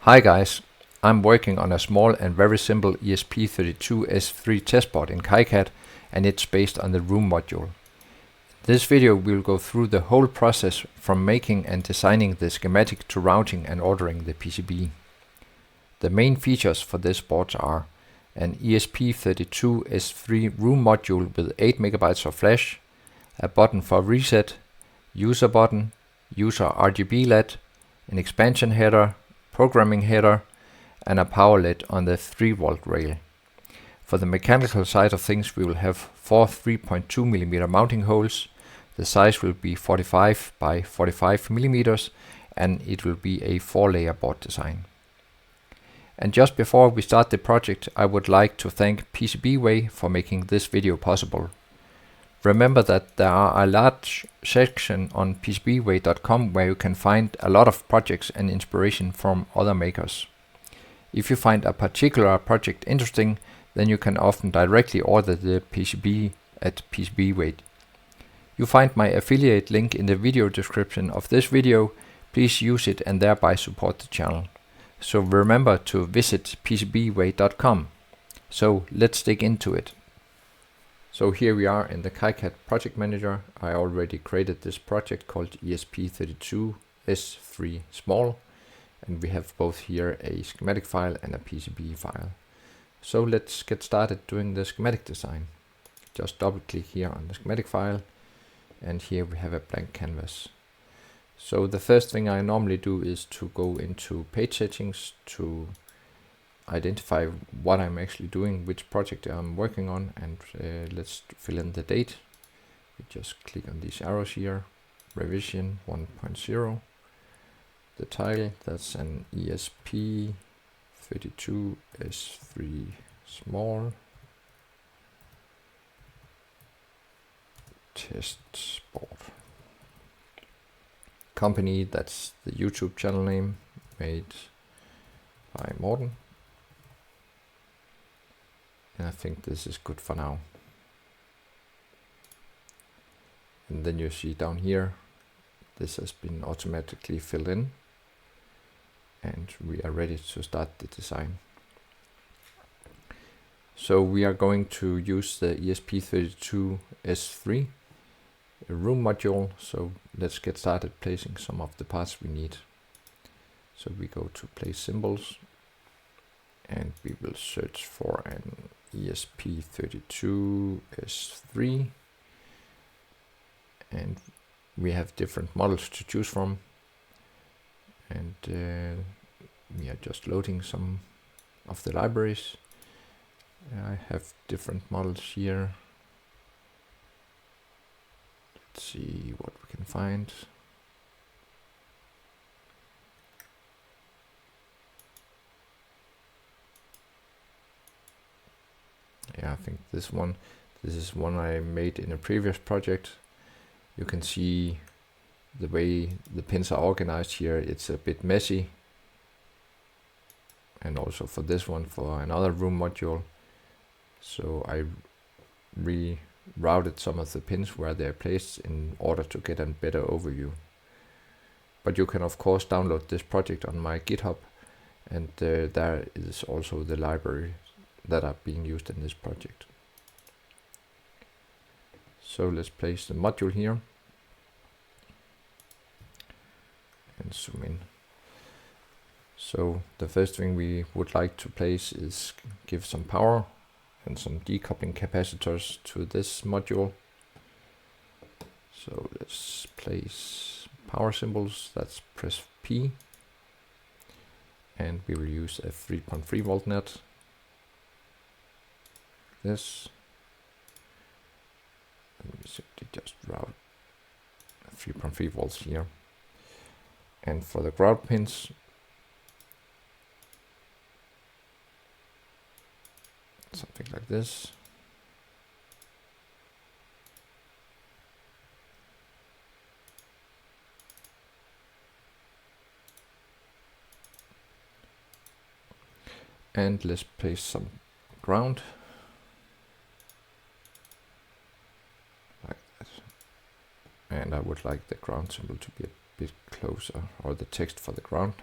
Hi guys, I'm working on a small and very simple ESP32-S3 test board in KiCad, and it's based on the WROOM module. In this video we'll go through the whole process from making and designing the schematic to routing and ordering the PCB. The main features for this board are an ESP32-S3-WROOM module with 8 MB of flash, a button for reset, user button, user RGB LED, an expansion header, programming header, and a power LED on the 3-volt rail. For the mechanical side of things, we will have 4 3.2 mm mounting holes. The size will be 45 by 45 mm, and it will be a 4-layer board design. And just before we start the project, I would like to thank PCBWay for making this video possible. Remember that there are a large section on PCBWay.com where you can find a lot of projects and inspiration from other makers. If you find a particular project interesting, then you can often directly order the PCB at PCBWay. You find my affiliate link in the video description of this video. Please use it and thereby support the channel. So remember to visit PCBWay.com. So let's dig into it. So here we are in the KiCad project manager. I already created this project called ESP32-S3 small, and we have both here a schematic file and a PCB file. So let's get started doing the schematic design. Just double click here on the schematic file, and here we have a blank canvas. So the first thing I normally do is to go into page settings to identify what I'm actually doing, which project I'm working on, and let's fill in the date. We just click on these arrows here, revision 1.0. The title, that's an ESP32-S3 small test board. Company, that's the YouTube channel name, made by Morten. And I think this is good for now. And then you see down here, this has been automatically filled in, and we are ready to start the design. So we are going to use the ESP32-S3 WROOM module. So let's get started placing some of the parts we need. So we go to place symbols, and we will search for an ESP32-S3, and we have different models to choose from, and we are just loading some of the libraries. I have different models here. Let's see what we can find. Yeah, I think this is one I made in a previous project. You can see the way the pins are organized here. It's a bit messy. And also for this one, for another WROOM module. So I rerouted some of the pins where they're placed in order to get a better overview. But you can of course download this project on my GitHub, and there is also the library that are being used in this project. So let's place the module here and zoom in. So the first thing we would like to place is give some power and some decoupling capacitors to this module. So let's place power symbols. Let's press P, and we will use a 3.3 volt net. This, and we simply just route 3.3 volts here. And for the ground pins, something like this. And let's place some ground. And I would like the ground symbol to be a bit closer, or the text for the ground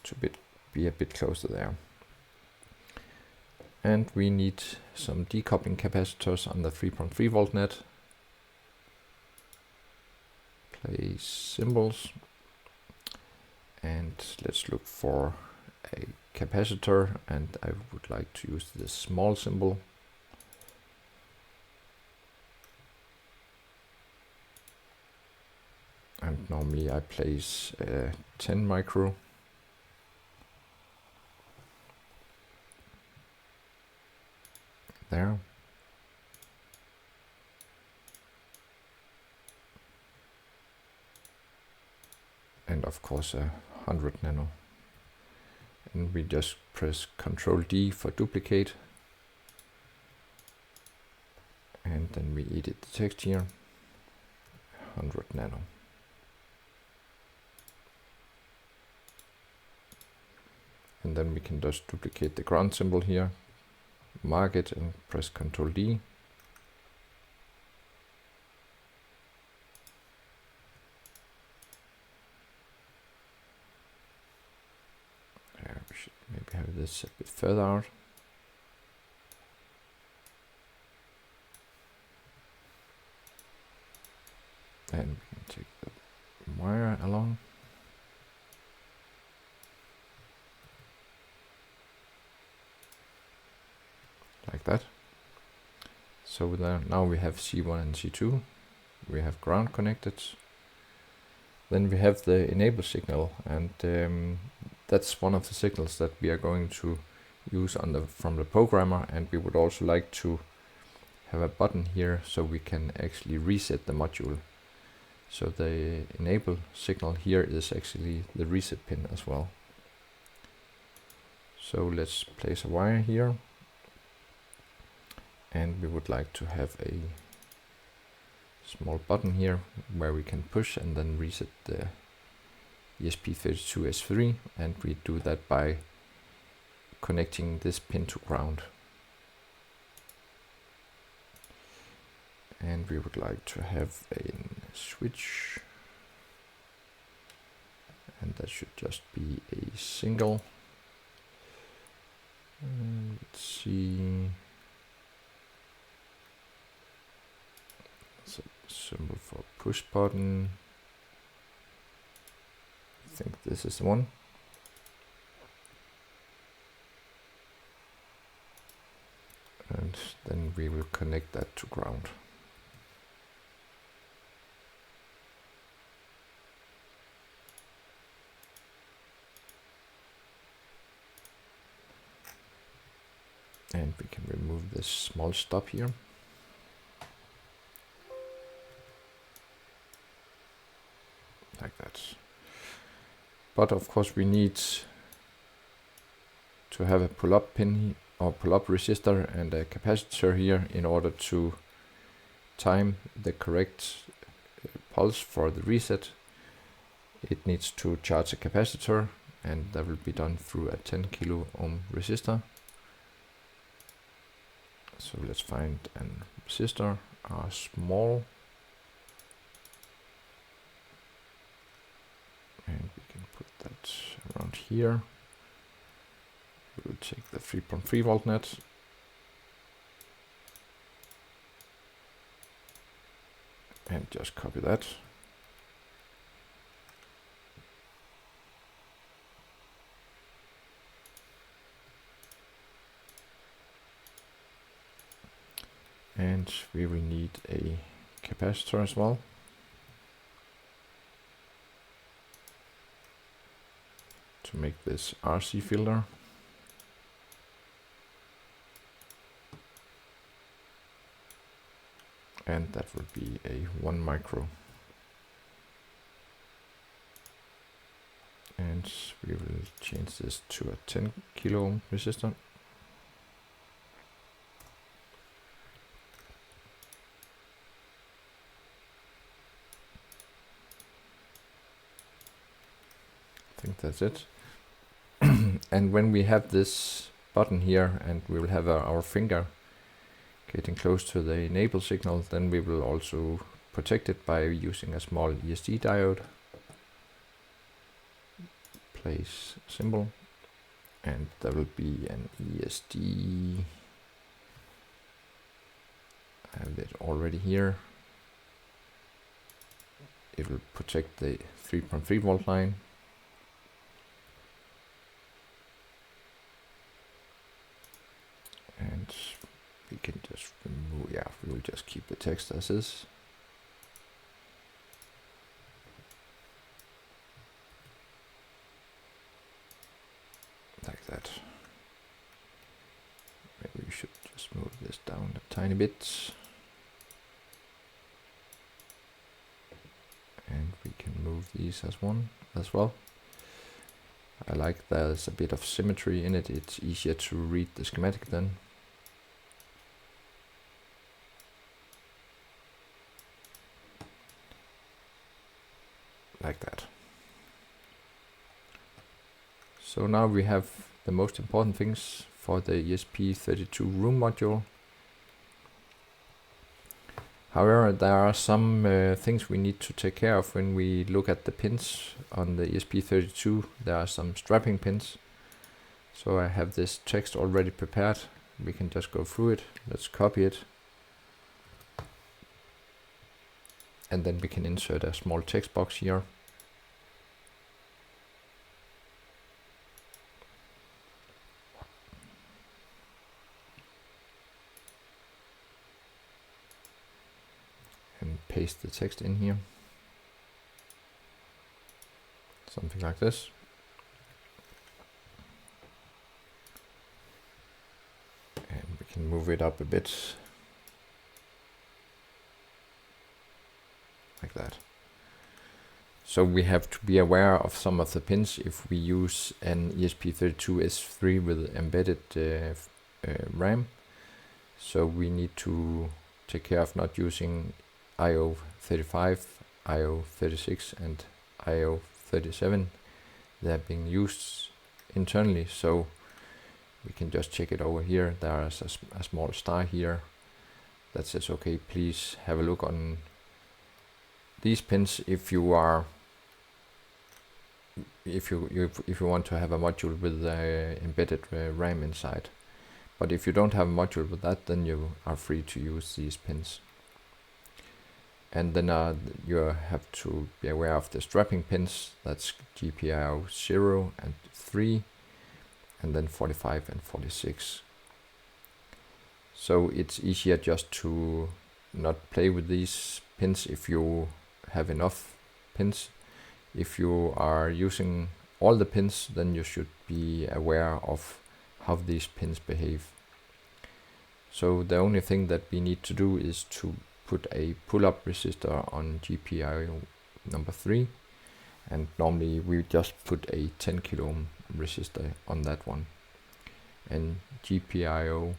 to be be a bit closer there. And we need some decoupling capacitors on the 3.3 volt net. Place symbols, and let's look for a capacitor, and I would like to use this small symbol. And normally I place 10 micro. There. And of course 100 nano. And we just press Ctrl D for duplicate. And then we edit the text here. 100 nano. And then we can just duplicate the ground symbol here, mark it and press Ctrl D. We should maybe have this a bit further out. And we can take the wire along. Like that. So now we have C1 and C2. We have ground connected. Then we have the enable signal, and that's one of the signals that we are going to use from the programmer, and we would also like to have a button here so we can actually reset the module. So the enable signal here is actually the reset pin as well. So let's place a wire here, and we would like to have a small button here where we can push and then reset the ESP32-S3, and we do that by connecting this pin to ground. And we would like to have a switch, and that should just be a single. Let's see. It's a symbol for push button. I think this is the one. And then we will connect that to ground. And we can remove this small stop here. Like that. But of course we need to have a pull-up pin or pull-up resistor and a capacitor here in order to time the correct pulse for the reset. It needs to charge a capacitor, and that will be done through a 10 kilo ohm resistor. So let's find a resistor, R small, and we can put that around here. We'll take the 3.3 volt net, and just copy that. And we will need a capacitor as well. To make this RC filter. And that would be a 1 micro. And we will change this to a 10 kilo ohm resistor. I think that's it. And when we have this button here and we will have our finger getting close to the enable signal, then we will also protect it by using a small ESD diode. Place symbol, and there will be an ESD. I have it already here. It will protect the 3.3 volt line. And we can just remove, yeah, we will just keep the text as is. Like that. Maybe we should just move this down a tiny bit. And we can move these as one as well. I like there's a bit of symmetry in it. It's easier to read the schematic then. Like that. So now we have the most important things for the ESP32-WROOM module. However, there are some things we need to take care of when we look at the pins on the ESP32. There are some strapping pins. So I have this text already prepared. We can just go through it. Let's copy it. And then we can insert a small text box here. And paste the text in here. Something like this. And we can move it up a bit. Like that. So we have to be aware of some of the pins if we use an ESP32-S3 with embedded RAM. So we need to take care of not using IO35, IO36 and IO37. They're being used internally, so we can just check it over here. There is a small star here that says, okay, please have a look on these pins if you want to have a module with embedded RAM inside. But if you don't have a module with that, then you are free to use these pins. And then you have to be aware of the strapping pins. That's GPIO 0 and 3, and then 45 and 46. So it's easier just to not play with these pins if you have enough pins. If you are using all the pins, then you should be aware of how these pins behave. So the only thing that we need to do is to put a pull-up resistor on GPIO number 3, and normally we just put a 10 kilo ohm resistor on that one. And GPIO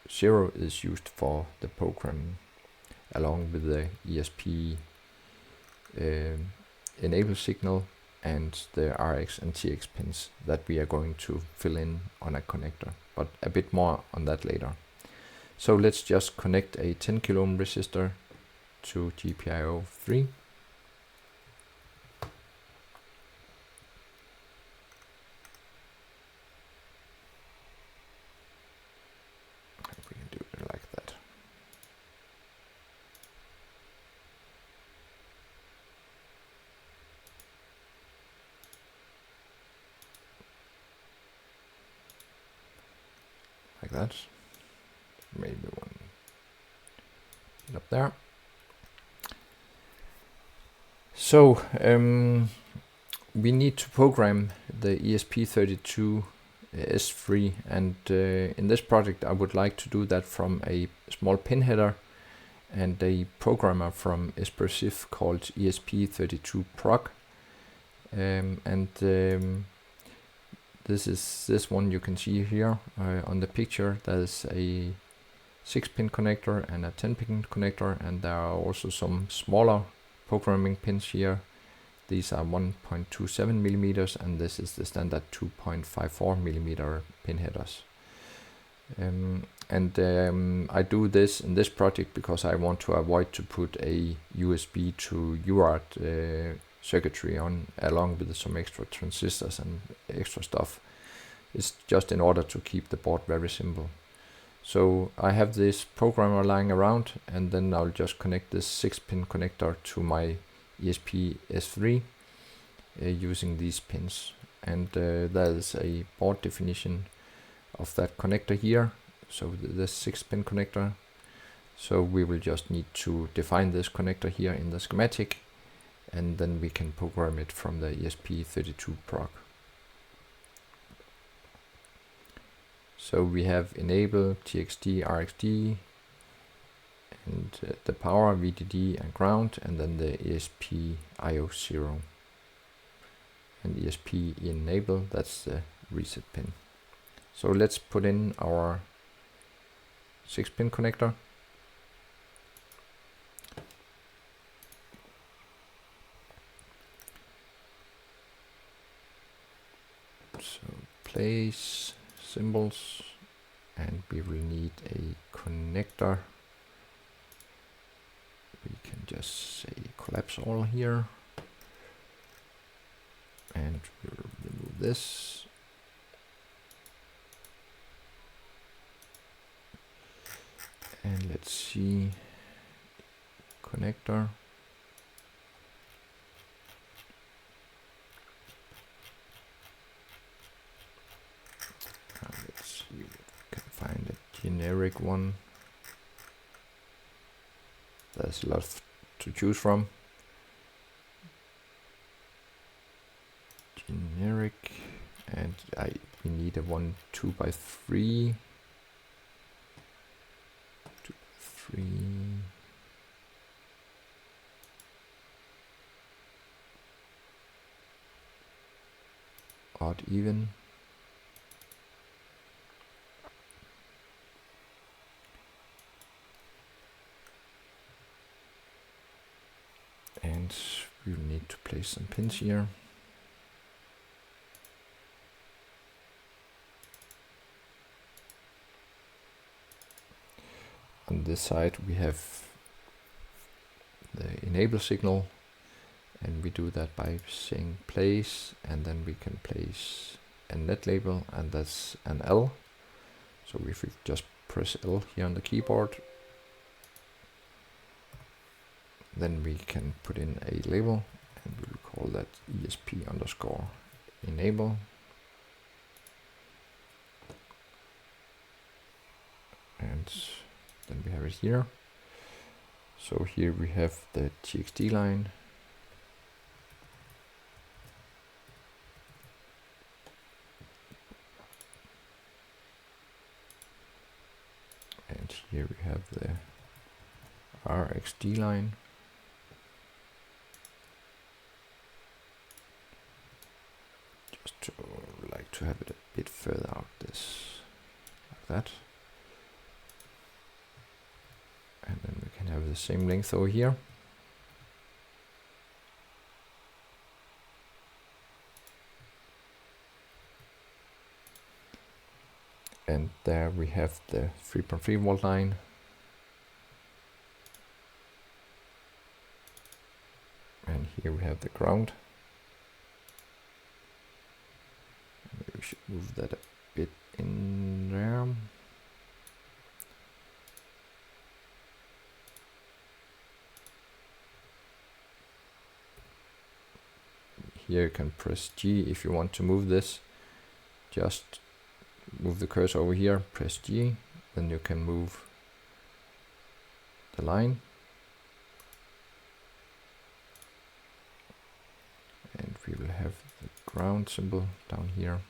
0 is used for the programming along with the ESP enable signal and the RX and TX pins that we are going to fill in on a connector, but a bit more on that later. So let's just connect a 10 kilo ohm resistor to GPIO 3. We can do it like that. Like that. Maybe one up there. So we need to program the ESP32-S3, and in this project I would like to do that from a small pin header and a programmer from Espressif called ESP32-PROC. This is this one you can see here on the picture. There's a 6-pin connector and a 10-pin connector, and there are also some smaller programming pins here. These are 1.27 millimeters, and this is the standard 2.54 millimeter pin headers. I do this in this project because I want to avoid to put a USB to UART circuitry on along with some extra transistors and extra stuff. It's just in order to keep the board very simple. So I have this programmer lying around, and then I'll just connect this 6-pin connector to my ESP32-S3 using these pins. And there is a board definition of that connector here. So the 6-pin connector. So we will just need to define this connector here in the schematic, and then we can program it from the ESP32-WROOM. So we have enable, TXD, RXD, and the power, VDD and ground, and then the ESP IO0. And ESP enable, that's the reset pin. So let's put in our 6-pin connector. So place symbols, and we will need a connector. We can just say collapse all here, and we'll remove this. And let's see, connector. Let's see if we can find a generic one. There's a lot to choose from. Generic, and we need a 1 2x3. 2x3. Odd even. And we'll need to place some pins here. On this side we have the enable signal, and we do that by saying place, and then we can place a net label, and that's an L. So if we just press L here on the keyboard, then we can put in a label, and we'll call that ESP_enable. And then we have it here. So here we have the TXT line. And here we have the RXD line. Just to like to have it a bit further out, this like that. And then we can have the same length over here. And there we have the 3.3 volt line. And here we have the ground. Maybe we should move that a bit in there. Here you can press G if you want to move this. Just move the cursor over here, press G, then you can move the line. And we will have the ground symbol down here.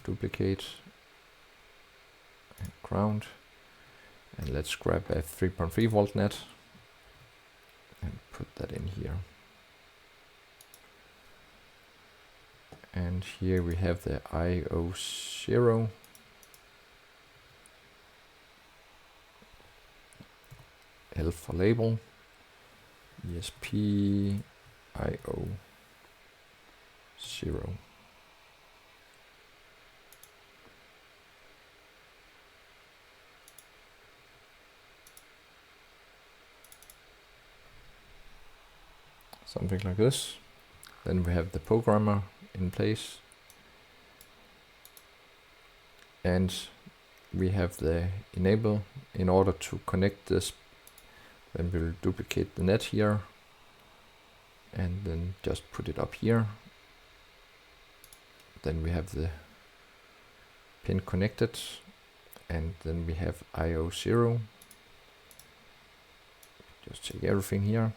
Duplicate and ground. And let's grab a 3.3 volt net and put that in here. And here we have the IO0. L for label. ESP IO0. Something like this. Then we have the programmer in place. and we have the enable in order to connect this. Then we'll duplicate the net here and then just put it up here. Then we have the pin connected, and then we have IO0. Just take everything here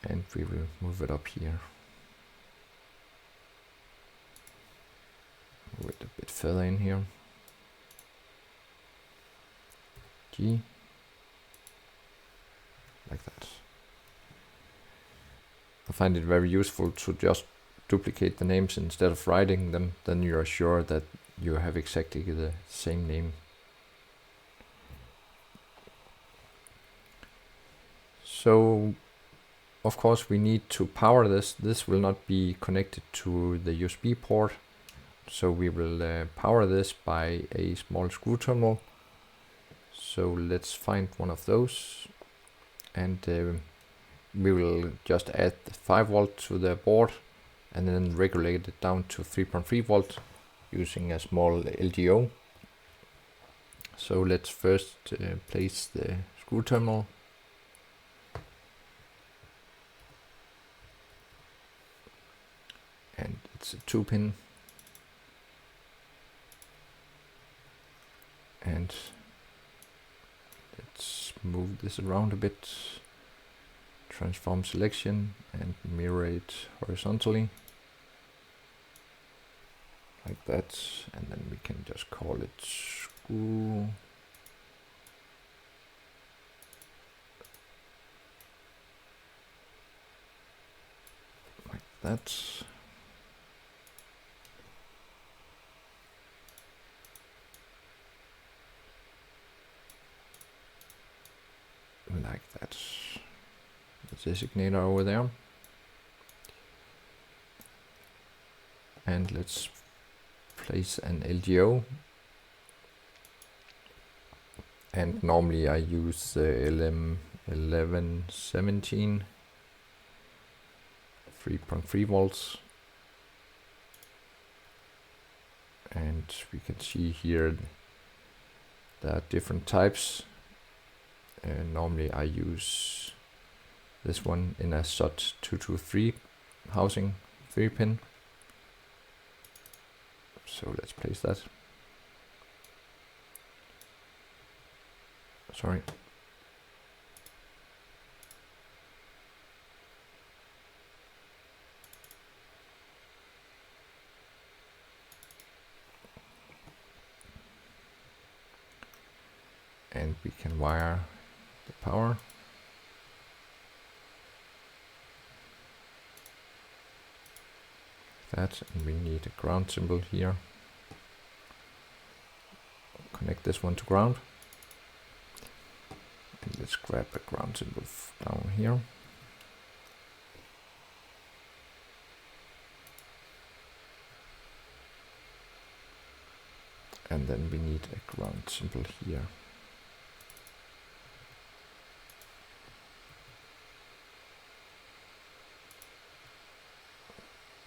and we will move it up here. Move it a bit further in here. G. Like that. I find it very useful to just duplicate the names instead of writing them, then you are sure that you have exactly the same name. So of course we need to power this. This will not be connected to the USB port, so we will power this by a small screw terminal. So let's find one of those, and we will just add the 5 volt to the board and then regulate it down to 3.3 volt using a small LDO. So let's first place the screw terminal. And it's a 2-pin. And let's move this around a bit. Transform selection and mirror it horizontally. Like that. And then we can just call it screw. Like that. Like that. The designator over there. And let's place an LDO. And normally I use the LM1117 3.3 volts. And we can see here there are different types. Normally I use this one in a SOT223 housing 3-pin. So let's place that. Sorry. And we can wire the power. That, and we need a ground symbol here. Connect this one to ground. And let's grab a ground symbol down here. And then we need a ground symbol here.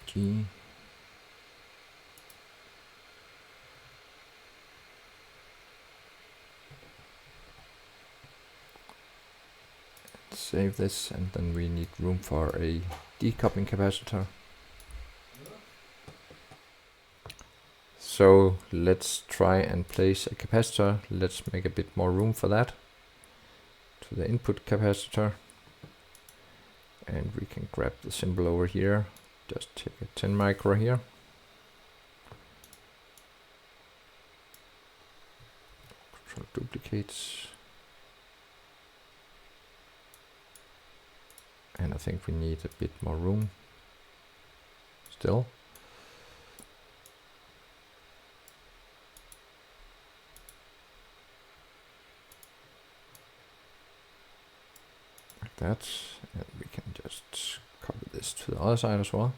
G. Save this, and then we need room for a decoupling capacitor. So let's try and place a capacitor. Let's make a bit more room for that to the input capacitor. And we can grab the symbol over here. Just take a 10 micro here. Control duplicates. And I think we need a bit more room still. Like that. And we can just copy this to the other side as well.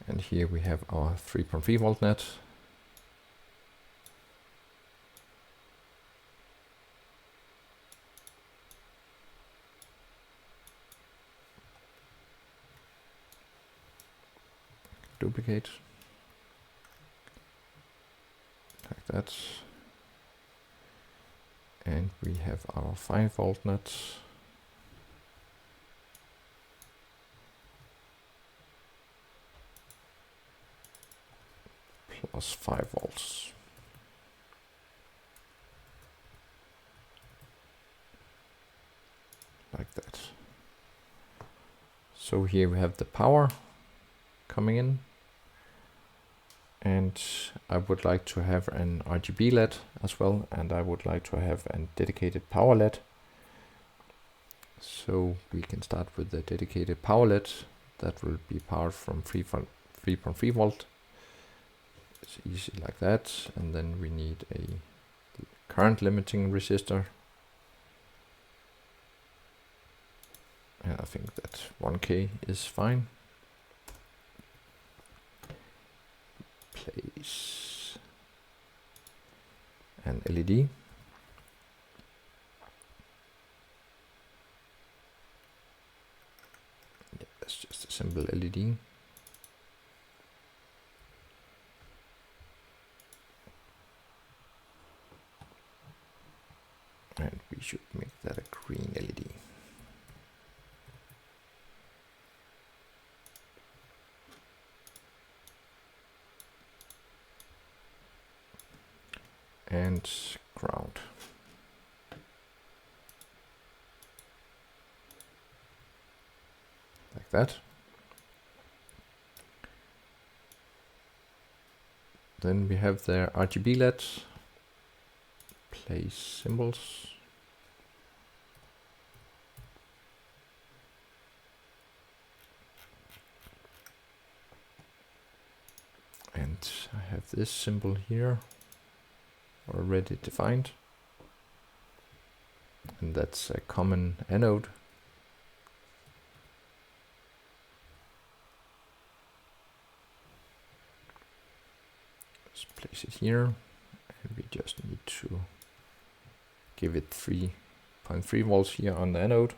And here we have our 3.3 volt net. duplicate, like that. And we have our 5 volt nuts. Plus 5 volts. Like that. So here we have the power coming in. And I would like to have an RGB LED as well, and I would like to have a dedicated power LED. So we can start with the dedicated power LED that will be powered from 3.3 volt. It's easy like that, and then we need a current limiting resistor. And I think that 1K is fine. Place an LED. Yeah, that's just a simple LED. And we should make that a green LED. And ground. Like that. Then we have the RGB LED. Place symbols. And I have this symbol here already defined, and that's a common anode. Let's place it here, and we just need to give it 3.3 volts here on the anode.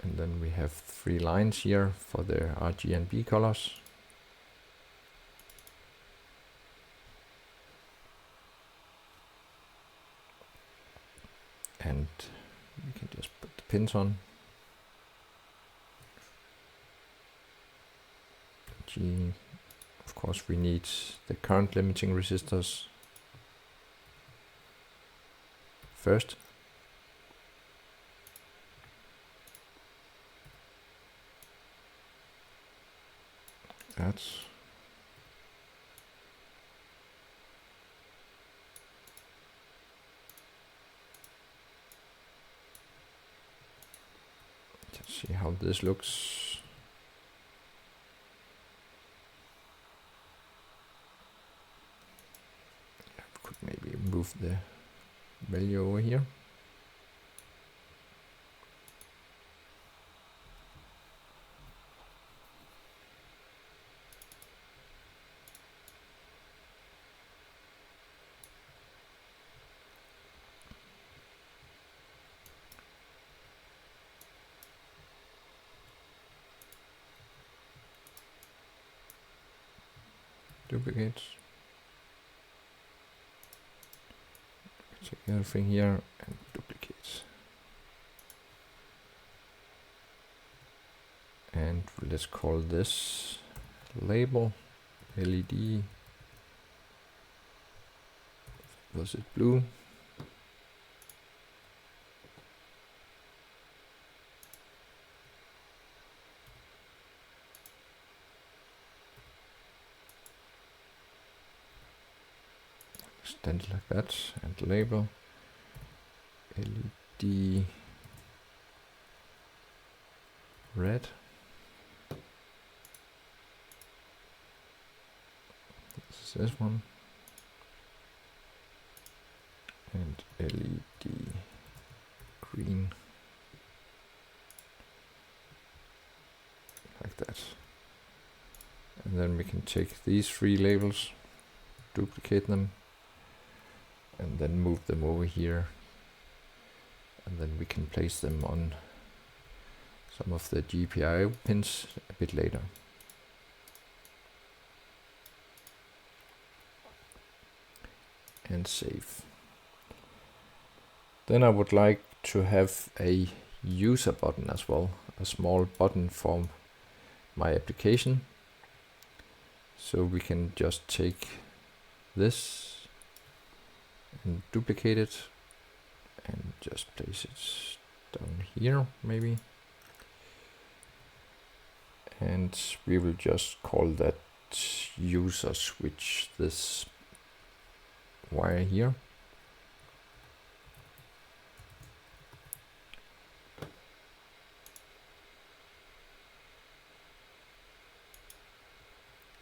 And then we have 3 lines here for the RG and B colors. And we can just put the pins on. G, of course we need the current limiting resistors first. That's let's see how this looks. Yeah, we could maybe move the value over here. Duplicate. Check everything here and duplicate. And let's call this label LED. Was it blue? Extend it like that and label LED red. This is this one. And LED green. Like that. And then we can take these 3 labels, duplicate them, and then move them over here and then we can place them on some of the GPIO pins a bit later. And save. Then I would like to have a user button as well, a small button for my application. So we can just take this and duplicate it and just place it down here maybe. And we will just call that user switch, this wire here.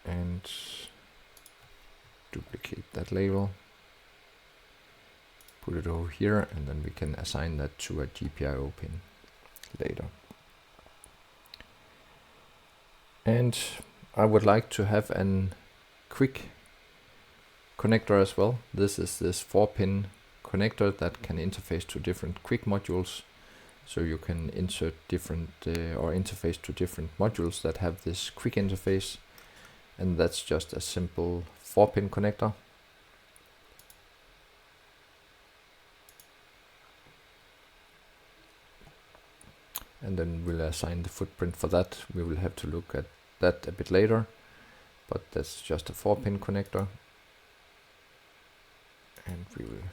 And duplicate that label, put it over here, and then we can assign that to a GPIO pin later. And I would like to have an QWIIC connector as well. This is this 4-pin connector that can interface to different QWIIC modules. So you can insert different or interface to different modules that have this QWIIC interface. And that's just a simple 4-pin connector. And then we'll assign the footprint for that. We will have to look at that a bit later, but that's just a 4-pin connector. And we will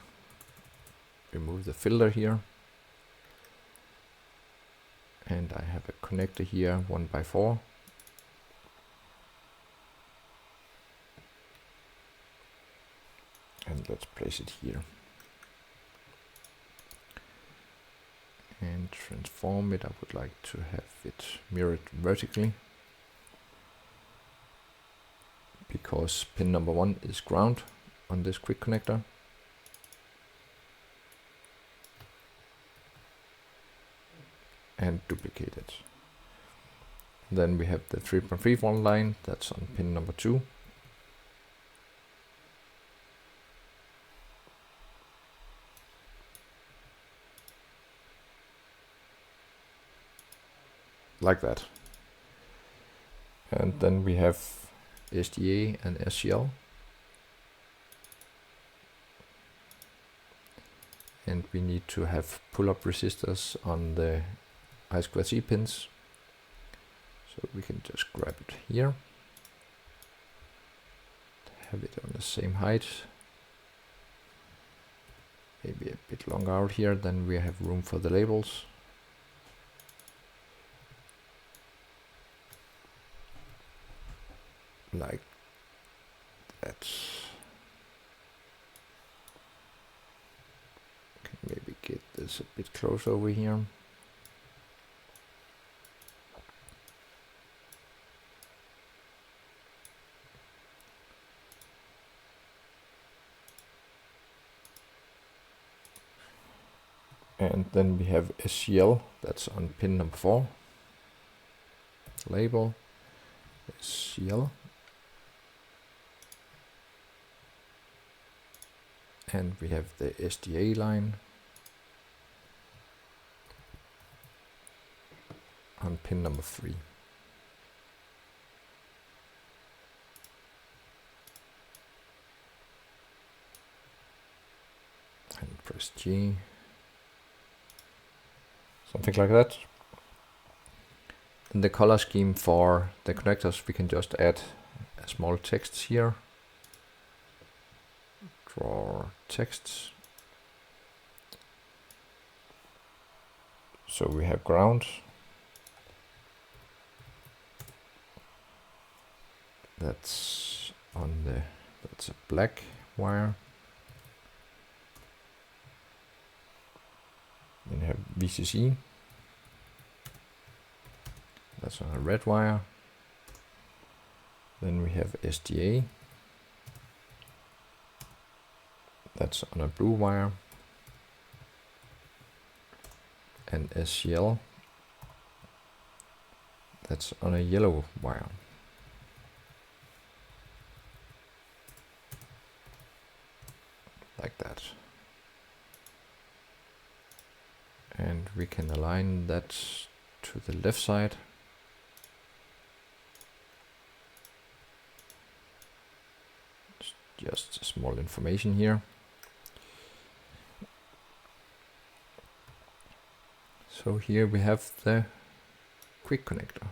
remove the filter here. And I have a connector here, 1x4. And let's place it here. And transform it. I would like to have it mirrored vertically, because pin number 1 is ground on this QWIIC connector. And duplicate it. Then we have the 3.3 line, that's on pin number 2. Like that. And then we have SDA and SCL. And we need to have pull-up resistors on the I2C pins. So we can just grab it here. Have it on the same height. Maybe a bit longer out here, then we have room for the labels. Like that. Can maybe get this a bit close over here. And then we have SCL, that's on pin number 4. Label SCL. And we have the SDA line on pin number 3. And press G. Something like that. In the color scheme for the connectors, we can just add a small text here. Draw texts. So we have ground. That's a black wire. Then we have VCC. That's on a red wire. Then we have SDA. That's on a blue wire. And SCL. That's on a yellow wire. Like that. we can align that to the left side. Just small information here. So here we have the QWIIC connector.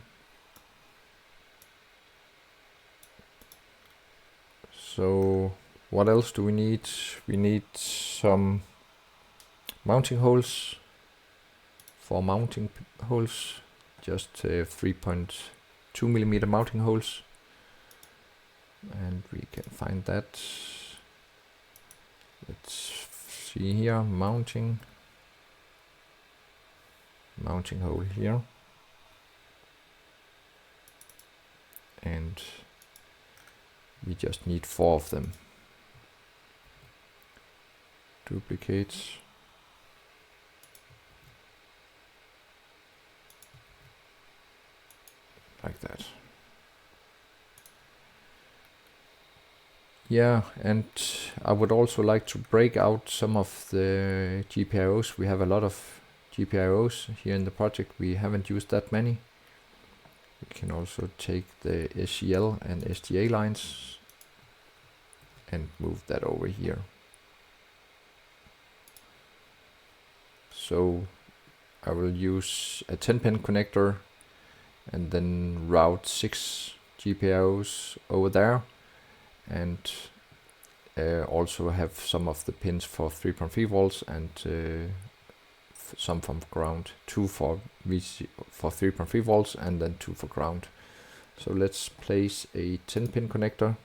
So what else do we need? We need some mounting holes, 4 mounting holes, just 3.2 millimeter mounting holes, and we can find that. Let's see here, mounting hole here, and we just need 4 of them. Duplicates. Like that. Yeah, and I would also like to break out some of the GPIOs. We have a lot of GPIOs here in the project. We haven't used that many. We can also take the SCL and SDA lines and move that over here. So I will use a 10-pin connector and then route 6 GPIOs over there, and also have some of the pins for 3.3 volts and some from ground, 2 for 3.3 volts and then 2 for ground. So let's place a 10-pin connector.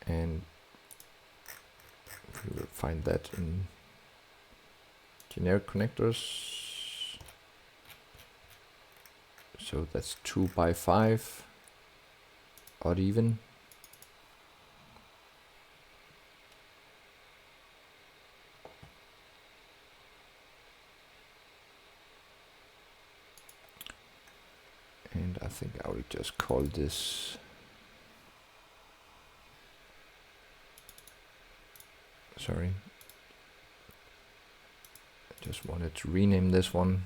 And we will find that in generic connectors. So that's 2 by 5, odd even. And I think I will just call this, sorry, I just wanted to rename this one.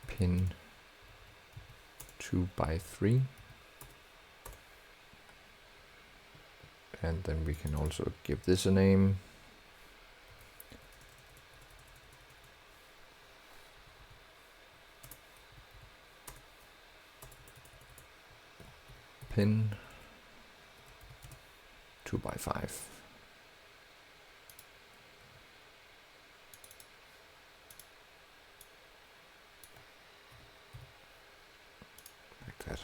Pin 2 by 3. And then we can also give this a name. Pin 2 by 5. Like that.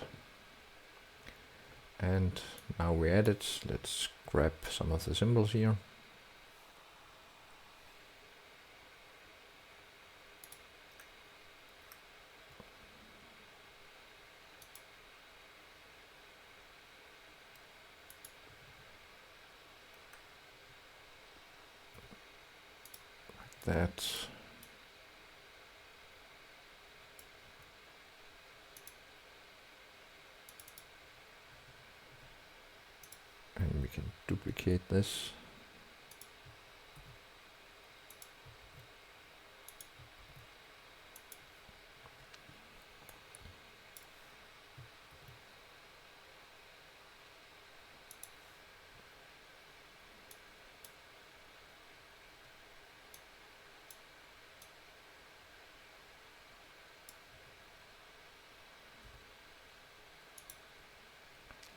And now we add it. Let's grab some of the symbols here. That. And we can duplicate this.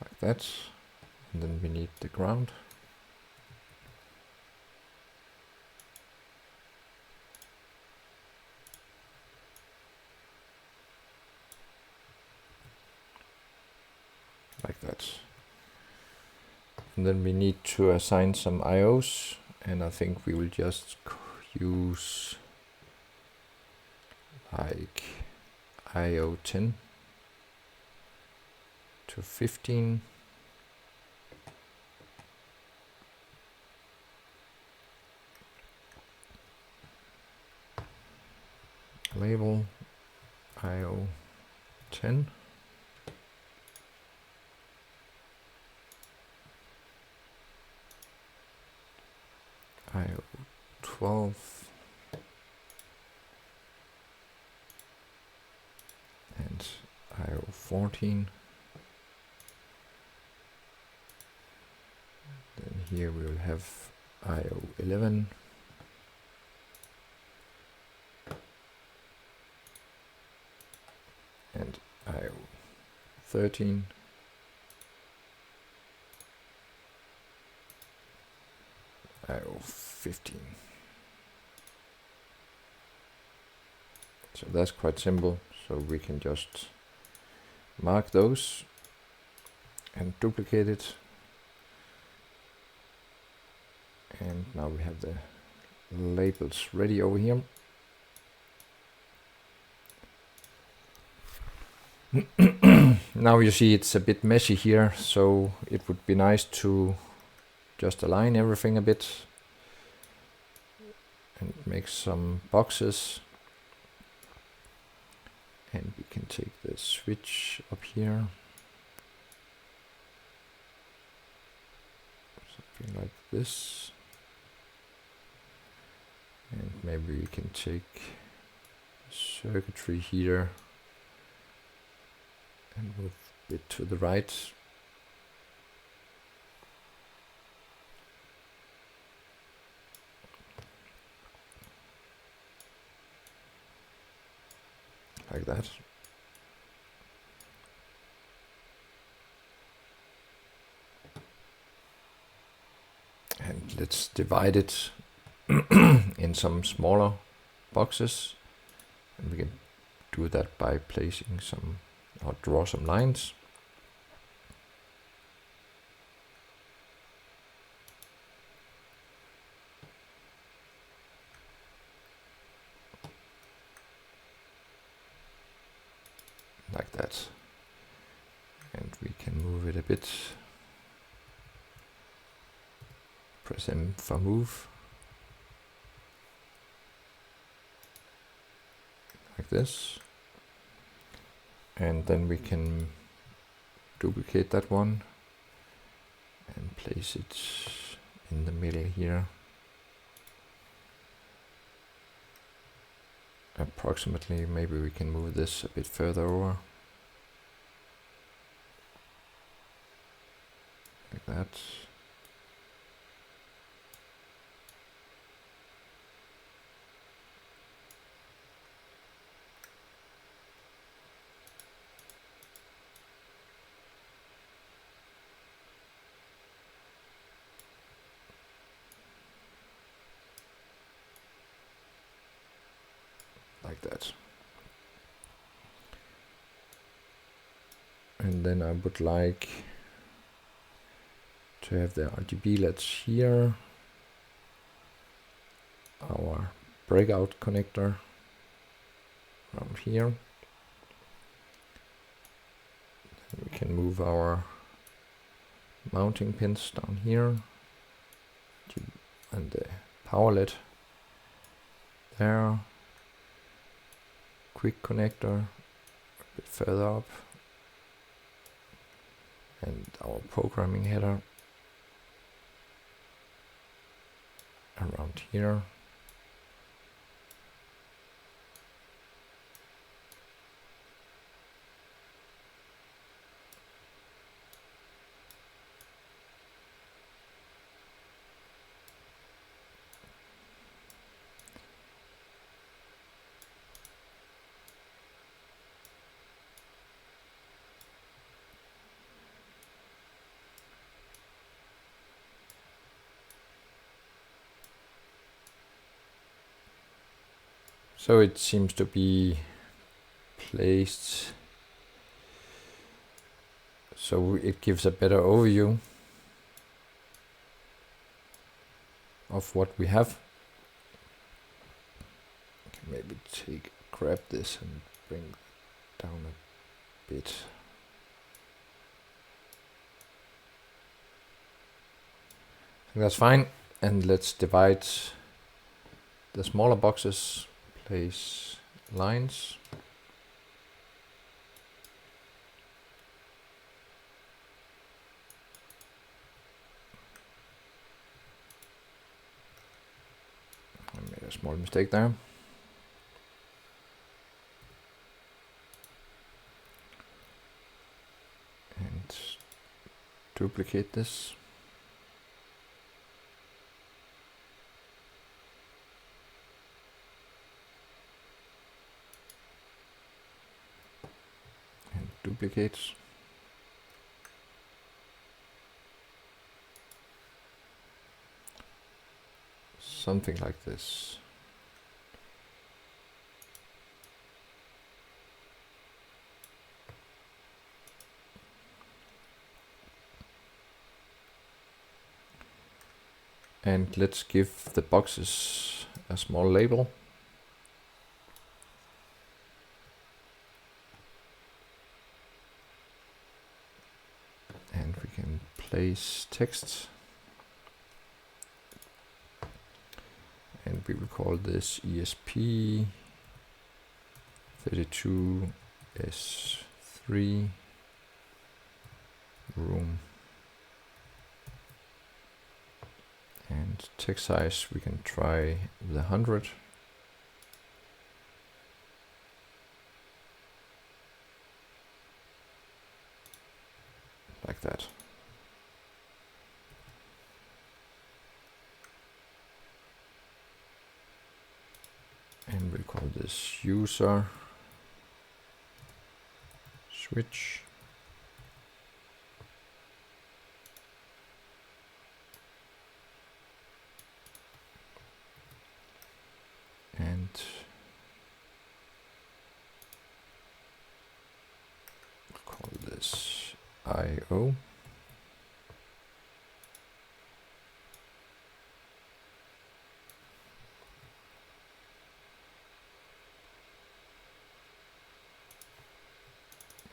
Like that. And then we need the ground. Like that. And then we need to assign some IOs, and I think we will just use like IO 10 to 15. Label IO 10. IO 12. And IO 14. Then here we will have IO 11. And IO 13. IO 15. So that's quite simple. So we can just mark those and duplicate it. And now we have the labels ready over here. Now you see it's a bit messy here, so it would be nice to just align everything a bit and make some boxes. And we can take the switch up here, something like this. And maybe we can take circuitry here and move it to the right. Like that. And let's divide it in some smaller boxes. And we can do that by placing some, or draw some lines. Like that. And we can move it a bit. Press M for move. Like this. And then we can duplicate that one and place it in the middle here. Approximately, maybe we can move this a bit further over. Like that. Like that. And then I would like to have the RGB LEDs here, our breakout connector around here. Then we can move our mounting pins down here, and the power LED there. Quick connector a bit further up, and our programming header around here. So it seems to be placed so it gives a better overview of what we have. Can maybe grab this and bring it down a bit. I think that's fine. And let's divide the smaller boxes. Place lines. a small mistake there. And duplicate this. And duplicate. Something like this. And let's give the boxes a small label. And we can place text. And we will call this ESP32-S3-WROOM. And text size we can try with 100. Like that. And we'll call this user switch. And we'll call this IO.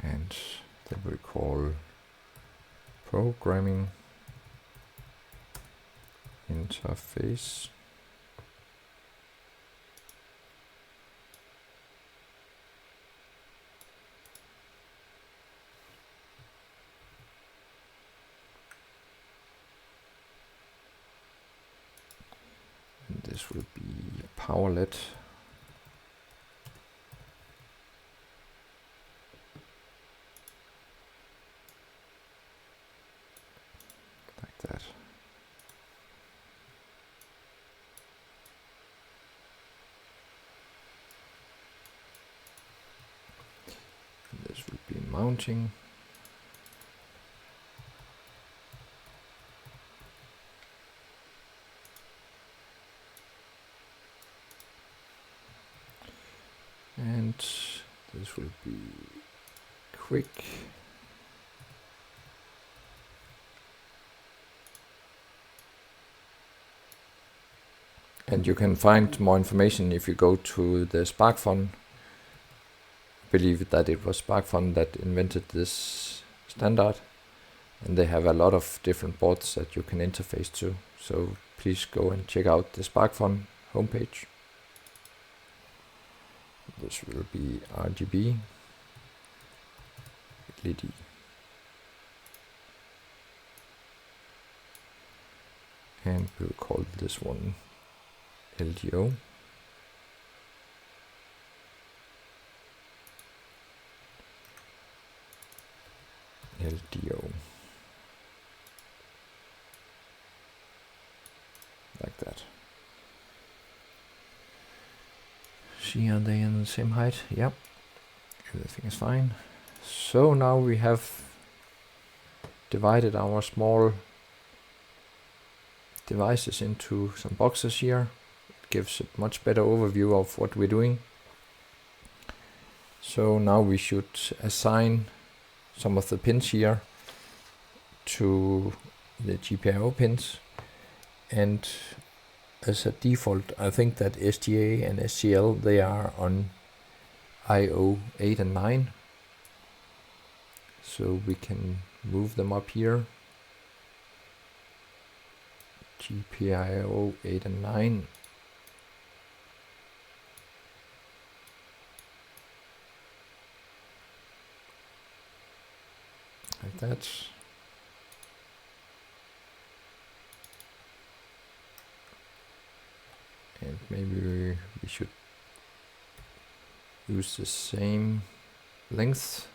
And then we call programming interface. And this will be power LED. That. And this will be mounting. And this will be quick. And you can find more information if you go to the Sparkfun. I believe that it was Sparkfun that invented this standard. And they have a lot of different boards that you can interface to. So please go and check out the Sparkfun homepage. This will be RGB LED. And we'll call this one LDO. LDO. Like that. See, are they in the same height? Yep. Everything is fine. So now we have divided our small devices into some boxes here. It gives a much better overview of what we're doing. So now we should assign some of the pins here to the GPIO pins, and as a default I think that SDA and SCL, they are on IO 8 and 9, so we can move them up here. GPIO 8 and 9. Like that. And maybe we should use the same length.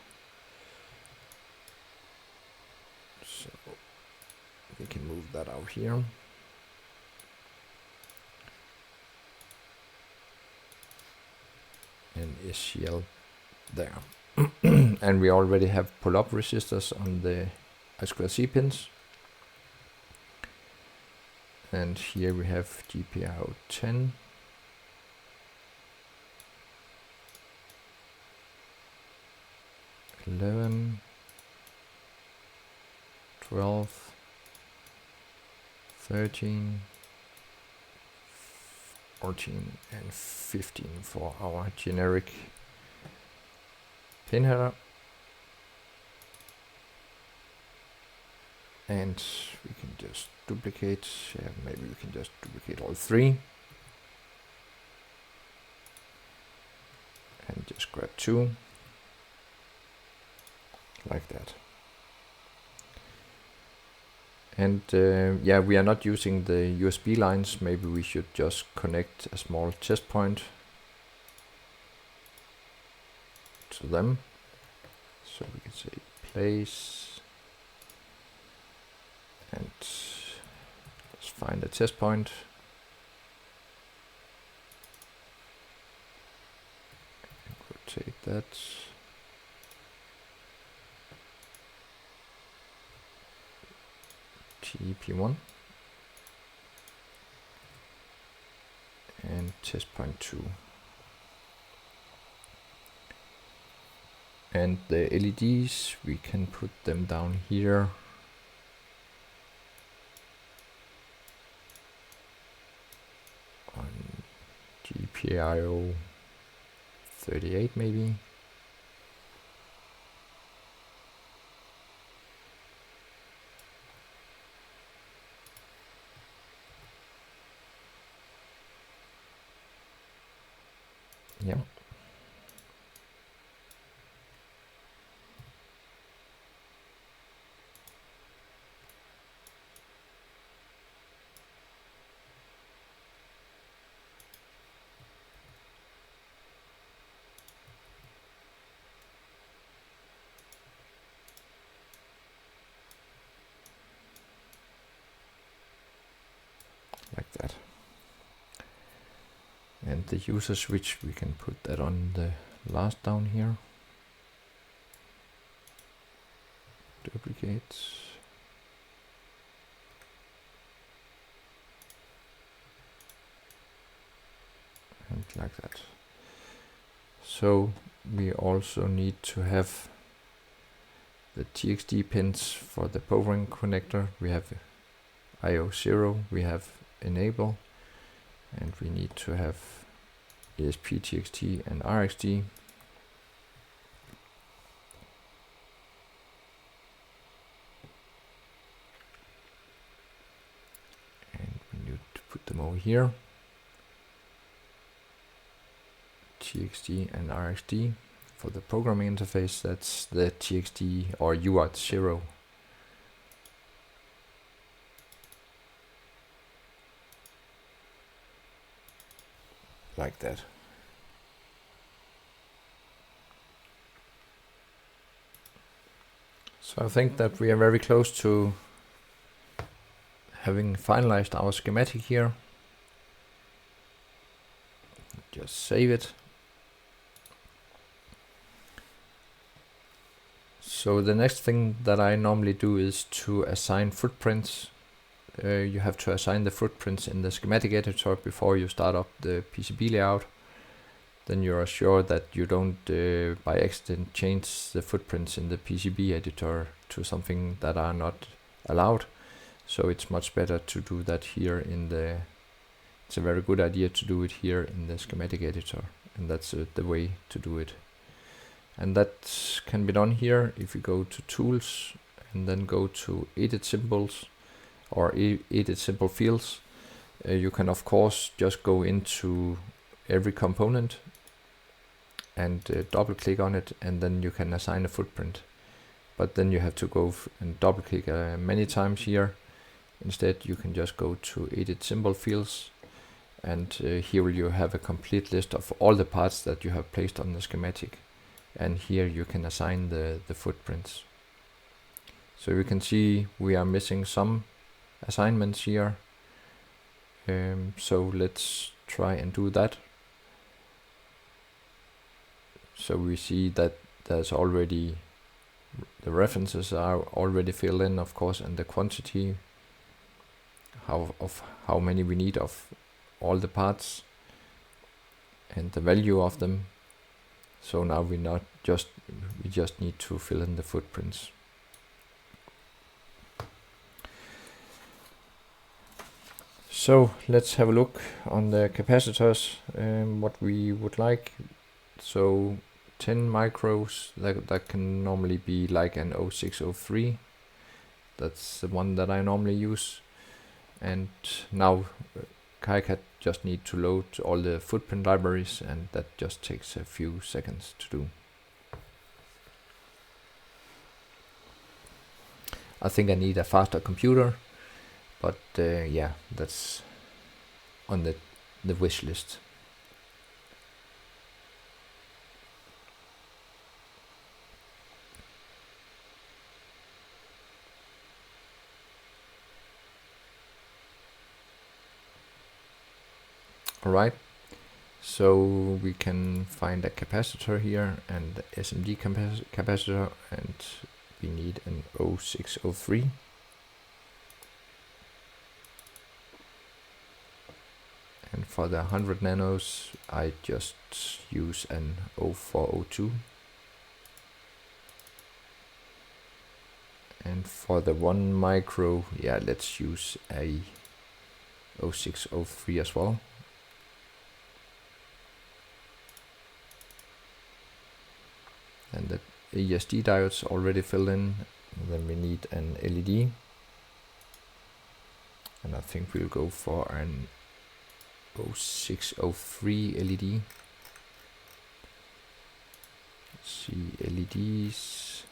So we can move that out here. And SCL there. And we already have pull-up resistors on the I2C pins. And here we have GPIO 10. 11, 12, 13, 14 and 15 for our generic pin header. And we can just duplicate, maybe we can just duplicate all three. And just grab two. Like that. And yeah, we are not using the USB lines. Maybe we should just connect a small test point to them. So we can say place, and let's find a test point. And rotate that. TP1 and test point 2, and the LEDs we can put them down here. On GPIO 38 maybe. Yeah. Like that. And the user switch, we can put that on the last down here. Duplicate. And like that. So we also need to have the TXT pins for the powering connector. We have IO0, we have enable, and we need to have ESP32 and RXD. And we need to put them over here. TXT and RXD. For the programming interface, that's the TXT or UART0. Like that. So I think that we are very close to having finalized our schematic here. Just save it. So the next thing that I normally do is to assign footprints. You have to assign the footprints in the schematic editor before you start up the PCB layout. Then you are sure that you don't by accident change the footprints in the PCB editor to something that are not allowed. So it's much better to do that here in the, it's a very good idea to do it here in the schematic editor, and that's the way to do it. And that can be done here if you go to tools and then go to edit symbols or edit simple fields. You can of course just go into every component and double click on it, and then you can assign a footprint. But then you have to go and double click many times here. Instead you can just go to edit symbol fields and here you have a complete list of all the parts that you have placed on the schematic, and here you can assign the footprints. So you can see we are missing some assignments here, so let's try and do that. So we see that there's already, the references are already filled in, of course, and the quantity of how many we need of all the parts and the value of them. So now we just need to fill in the footprints. So let's have a look on the capacitors, what we would like. So 10 micros, that can normally be like an 0603. That's the one that I normally use. And now KiCad just need to load all the footprint libraries, and that just takes a few seconds to do. I think I need a faster computer, but yeah, that's on the wish list. Alright, so we can find a capacitor here and the SMD capacitor, and we need an 0603. And for the 100 nanos, I just use an 0402. And for the 1 micro, yeah, let's use a 0603 as well. And the ESD diodes already filled in. Then we need an LED, and I think we'll go for an 0603 LED. Let's see, LEDs,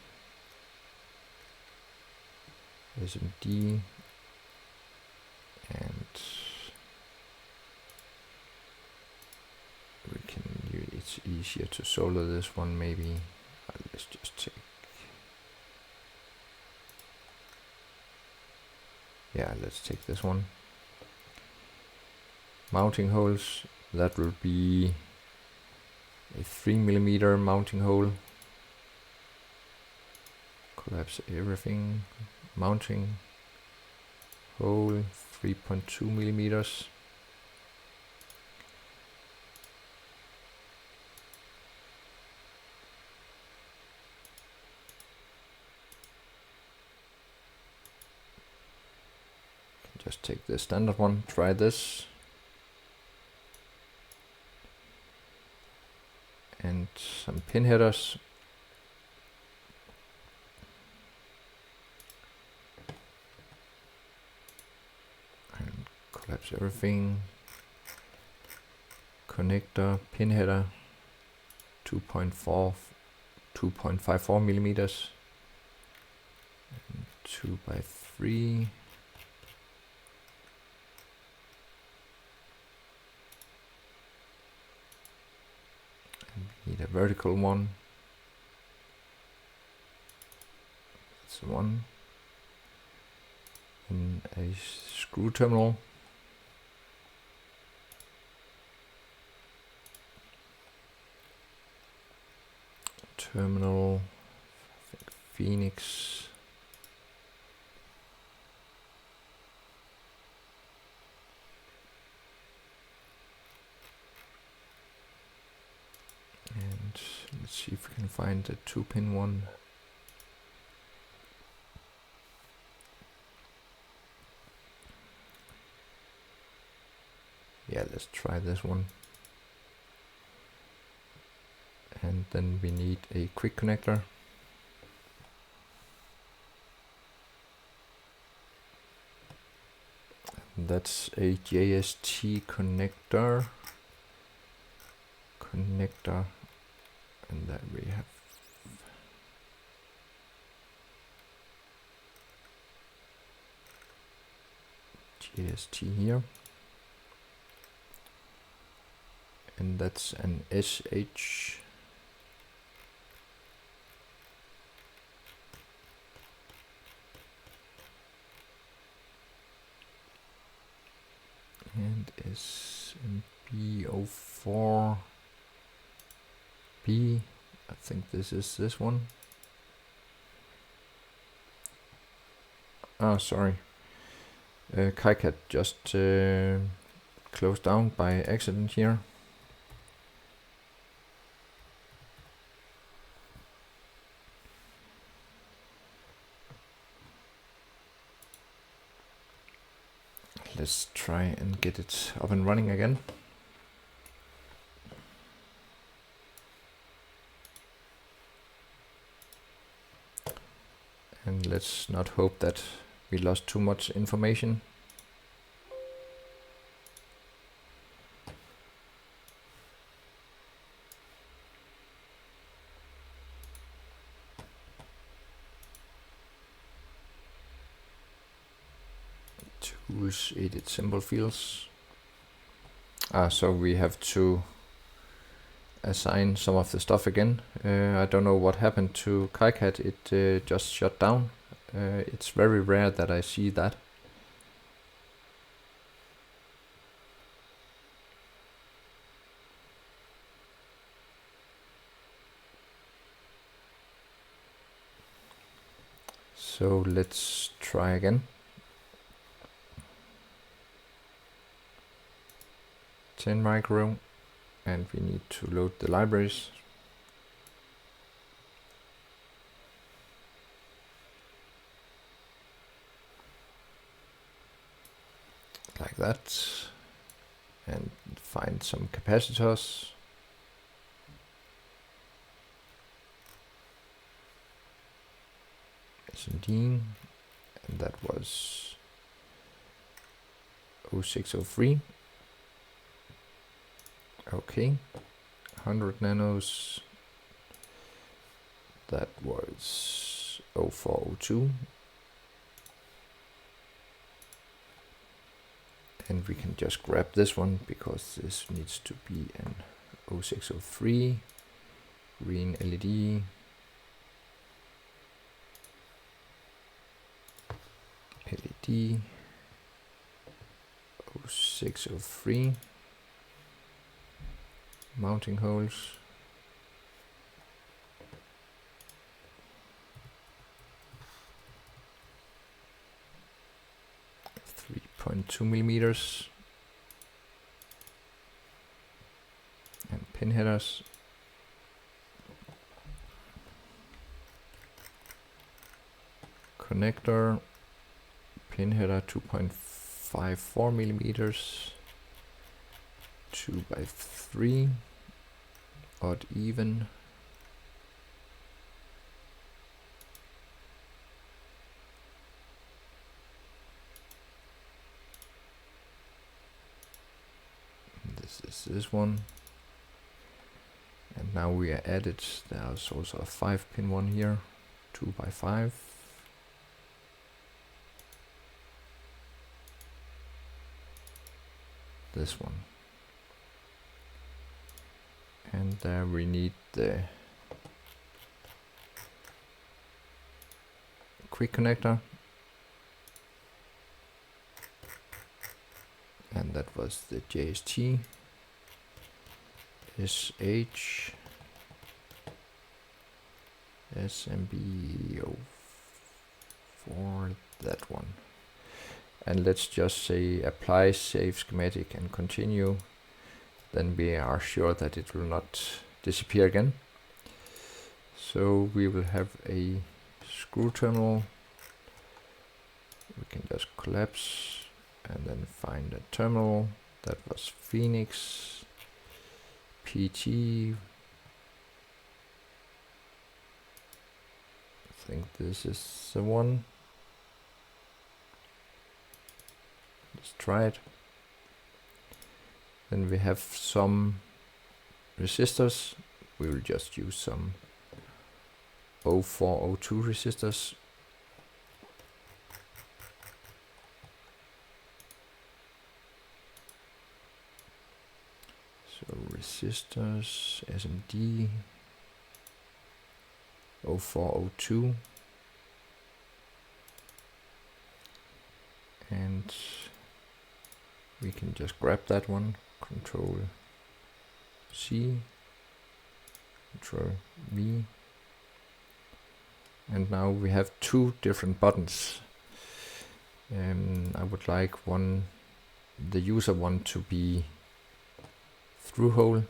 SMD, and we can use, it's easier to solder this one maybe. Let's just take, yeah, let's take this one. Mounting holes, that will be a 3mm mounting hole. Collapse everything. Mounting hole 3.2mm. Just take the standard one, try this. And some pin headers. And collapse everything. Connector, pin header, 2.54mm. 2x3. Need a vertical one. That's the one. And a screw terminal. Terminal, I think Phoenix. And let's see if we can find a 2-pin one. Yeah, let's try this one. And then we need a quick connector. And that's a JST connector. And then we have JST here. and that's an SH. And SMP04B. I think this is this one. Ah, sorry. KiCad just closed down by accident here. Let's try and get it up and running again. And let's not hope that we lost too much information. Tools, edit symbol fields. So we have to assign some of the stuff again. I don't know what happened to KiCad. It just shut down. It's very rare that I see that. So let's try again. 10 micro, and we need to load the libraries. Like that, and find some capacitors. SND, and that was 0603. Okay, 100 nanos, that was 0402. And we can just grab this one because this needs to be an 0603, green LED, LED 0603. Mounting holes. 3.2 millimeters. And pin headers. Connector. Pin header 2.54 millimeters. 2x3, odd even. This is this one. And now we are added, there's also a 5-pin one here, 2x5. This one. And there we need the quick connector, and that was the JST SH SMB04, that one. And let's just say apply, save schematic and continue. Then we are sure that it will not disappear again. So we will have a screw terminal. We can just collapse and then find a terminal. That was Phoenix PT. I think this is the one. Let's try it. Then we have some resistors. We will just use some 0402 resistors. So resistors, SMD 0402, and we can just grab that one, Control C, Control V, and now we have two different buttons. I would like the user one to be through hole,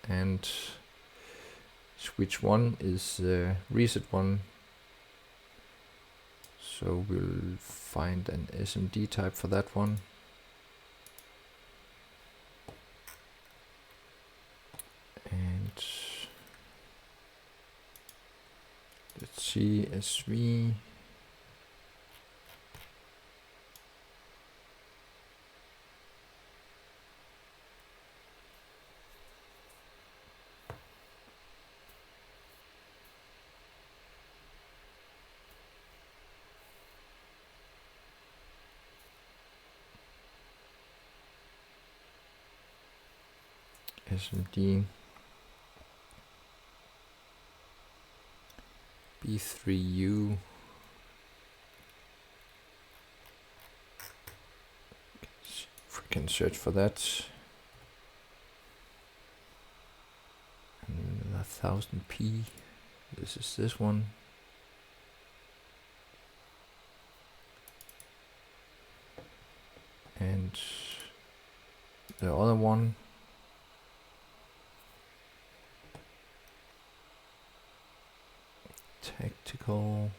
and switch 1 is reset one. So we'll find an SMD type for that one. And let's see, SV. SMD B3U. If we can search for that. And 1000p. This is this one. And the other one. Tactical.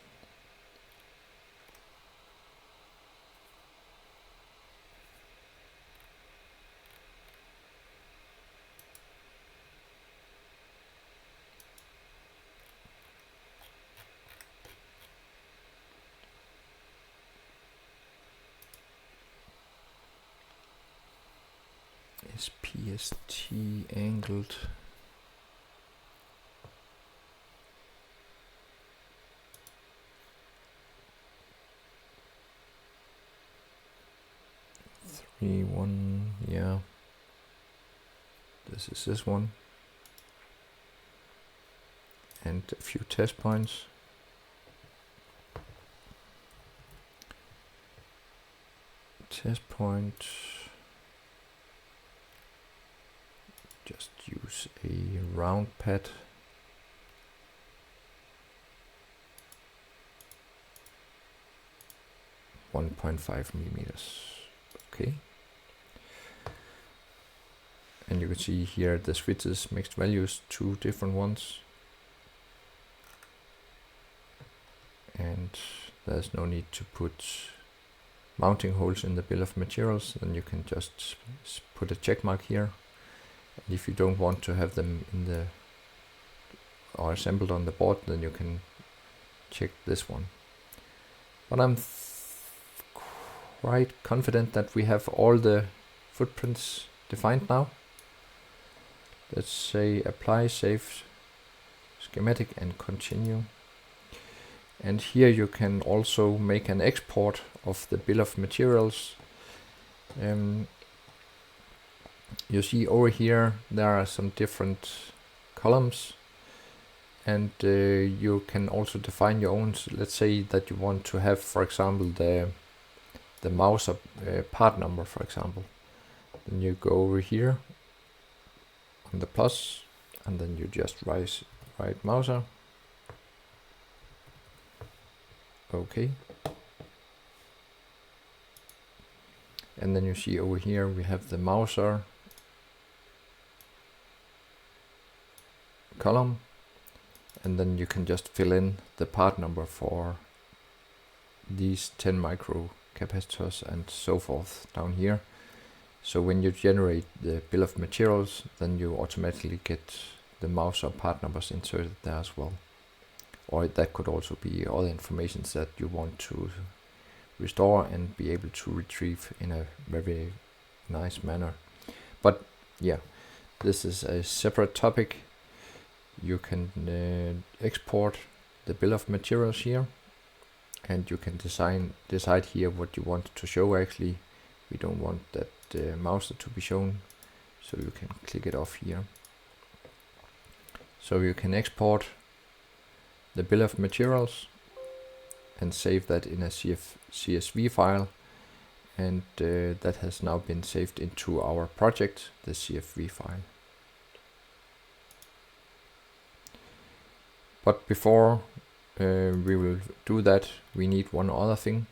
SPST angled. One, yeah. This is this one. And a few test points. Test point. Just use a round pad. .5 millimeters. Okay. And you can see here the switches, mixed values, two different ones. And there's no need to put mounting holes in the bill of materials. Then you can just put a check mark here. And if you don't want to have them in the or assembled on the board, then you can check this one. But I'm quite confident that we have all the footprints defined now. Let's say apply, save, schematic, and continue. And here you can also make an export of the bill of materials. You see over here there are some different columns, and you can also define your own. So let's say that you want to have, for example, the mouse part number, for example. Then you go over here on the plus, and then you just write mouser. Okay. And then you see over here we have the mouser column, and then you can just fill in the part number for these 10 micro capacitors and so forth down here. So when you generate the bill of materials, then you automatically get the mouse or part numbers inserted there as well. Or that could also be other information that you want to restore and be able to retrieve in a very nice manner. But yeah, this is a separate topic. You can export the bill of materials here, and you can decide here what you want to show. Actually, we don't want that mouser to be shown, so you can click it off here. So you can export the bill of materials and save that in a CSV file, and that has now been saved into our project, the CSV file. But before we will do that, we need one other thing.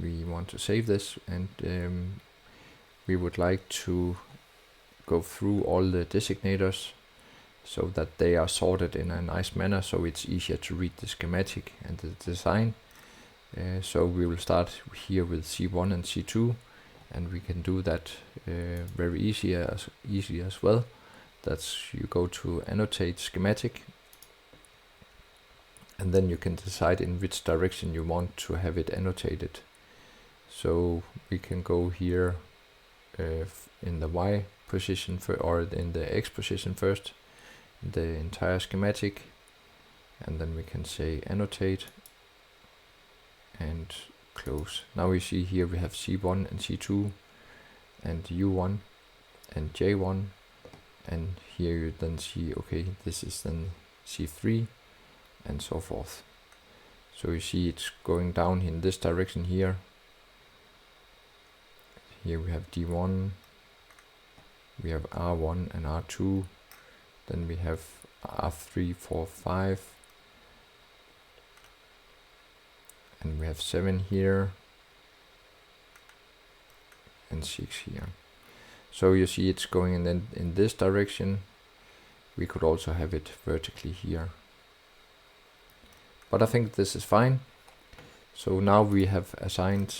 We want to save this, and we would like to go through all the designators so that they are sorted in a nice manner, so it's easier to read the schematic and the design. So we will start here with C1 and C2, and we can do that very easy as well. That's, you go to annotate schematic, and then you can decide in which direction you want to have it annotated. So we can go here in the Y position or in the X position first, the entire schematic, and then we can say annotate and close. Now we see here we have C1 and C2 and U1 and J1, and here you then see, okay, this is then C3 and so forth. So you see it's going down in this direction here. Here we have D1, we have R1 and R2, then we have R3, 4, 5, and we have 7 here and 6 here. So you see it's going in this direction. We could also have it vertically here, but I think this is fine. So now we have assigned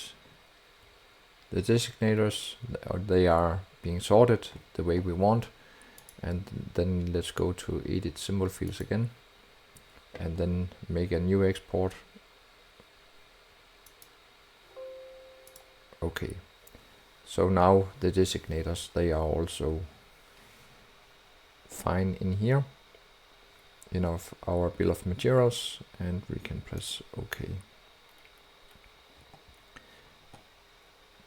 the designators, or they are being sorted the way we want. And then let's go to edit symbol fields again, and then make a new export. Okay, so now the designators, they are also fine in here in our bill of materials, and we can press OK.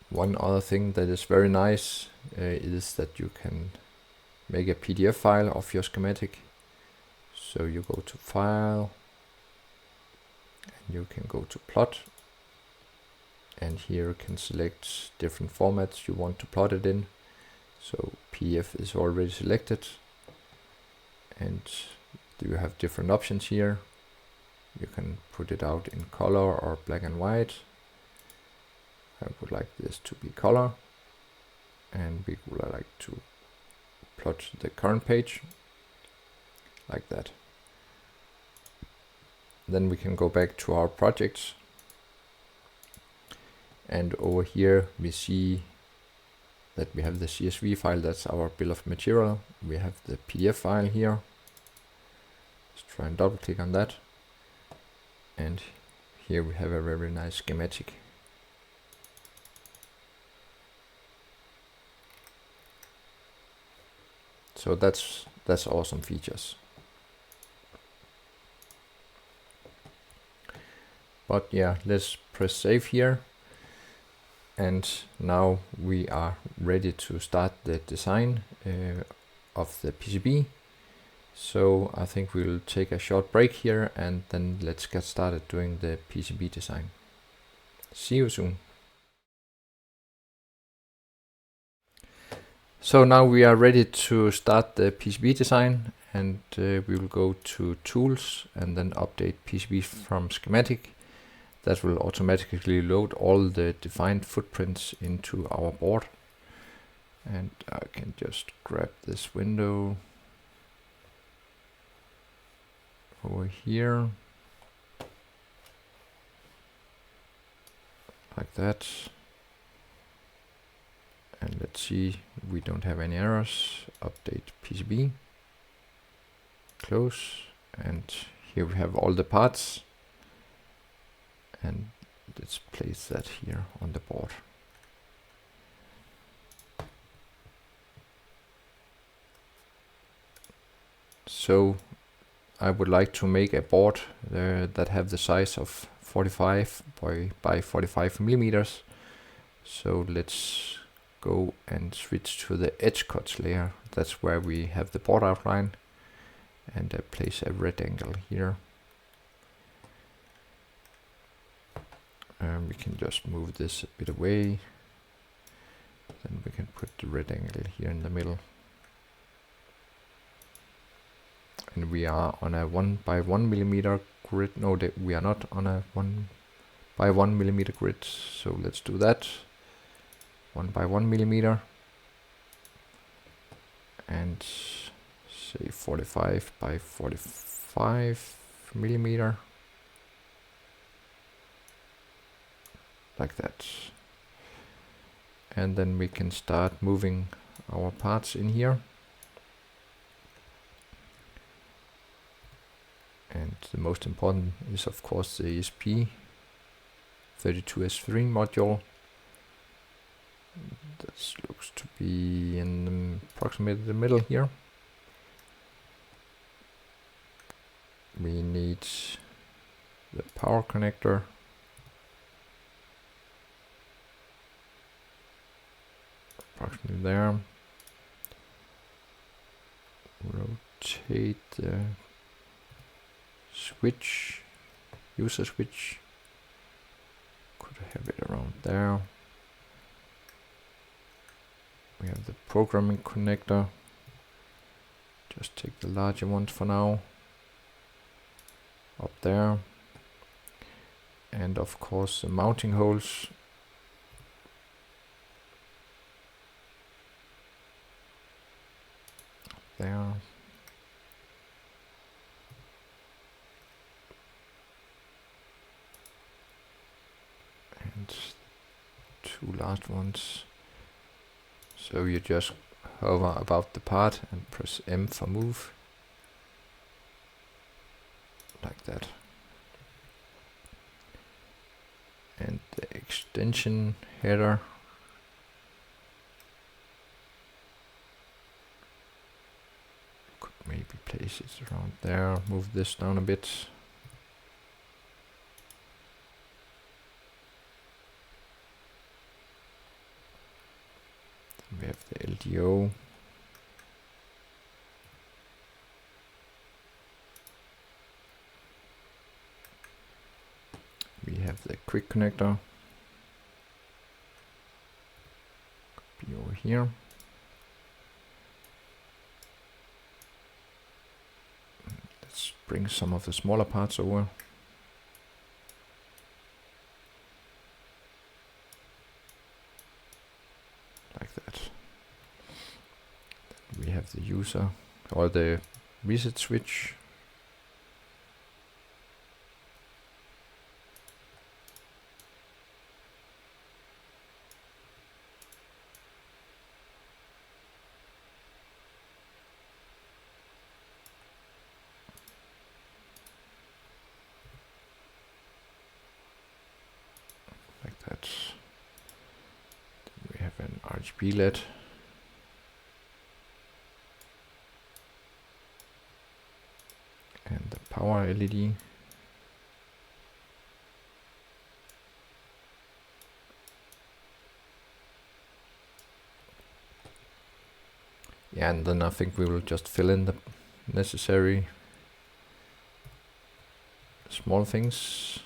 One other thing that is very nice is that you can make a PDF file of your schematic. So you go to File, and you can go to Plot, and here you can select different formats you want to plot it in. So PDF is already selected, and you have different options here. You can put it out in color or black and white. I would like this to be color, and we would like to plot the current page like that. Then we can go back to our projects, and over here we see that we have the CSV file, that's our bill of material. We have the PDF file here. Let's try and double click on that, and here we have a very nice schematic. So that's awesome features. But yeah, let's press save here, and now we are ready to start the design of the PCB. So I think we'll take a short break here, and then let's get started doing the PCB design. See you soon. So now we are ready to start the PCB design, and we will go to Tools and then Update PCB from Schematic. That will automatically load all the defined footprints into our board. And I can just grab this window over here, like that. And let's see, we don't have any errors. Update PCB, close, and here we have all the parts, and let's place that here on the board. So I would like to make a board that have the size of 45 by 45 millimeters. So let's go and switch to the edge cuts layer. That's where we have the board outline, and place a red angle here. We can just move this a bit away. Then we can put the red angle here in the middle. And we are on a 1 by 1 millimeter grid. No, we are not on a 1 by 1 millimeter grid. So let's do that. 1 by 1 millimeter. And say 45 by 45 millimeter. Like that. And then we can start moving our parts in here. And the most important is of course the ESP32-S3 module. This looks to be in approximately the middle here. We need the power connector. Approximately there. Rotate the switch, user switch. Could have it around there. We have the programming connector. Just take the larger ones for now. Up there. And of course the mounting holes. There. And two last ones. So you just hover about the part and press M for move. Like that. And the extension header. Maybe place it around there, move this down a bit. Then we have the LDO. We have the quick connector. Could be over here. Bring some of the smaller parts over. Like that. Then we have the user or the reset switch. Then we have an RGB LED. And the power LED. Yeah, and then I think we will just fill in the necessary small things.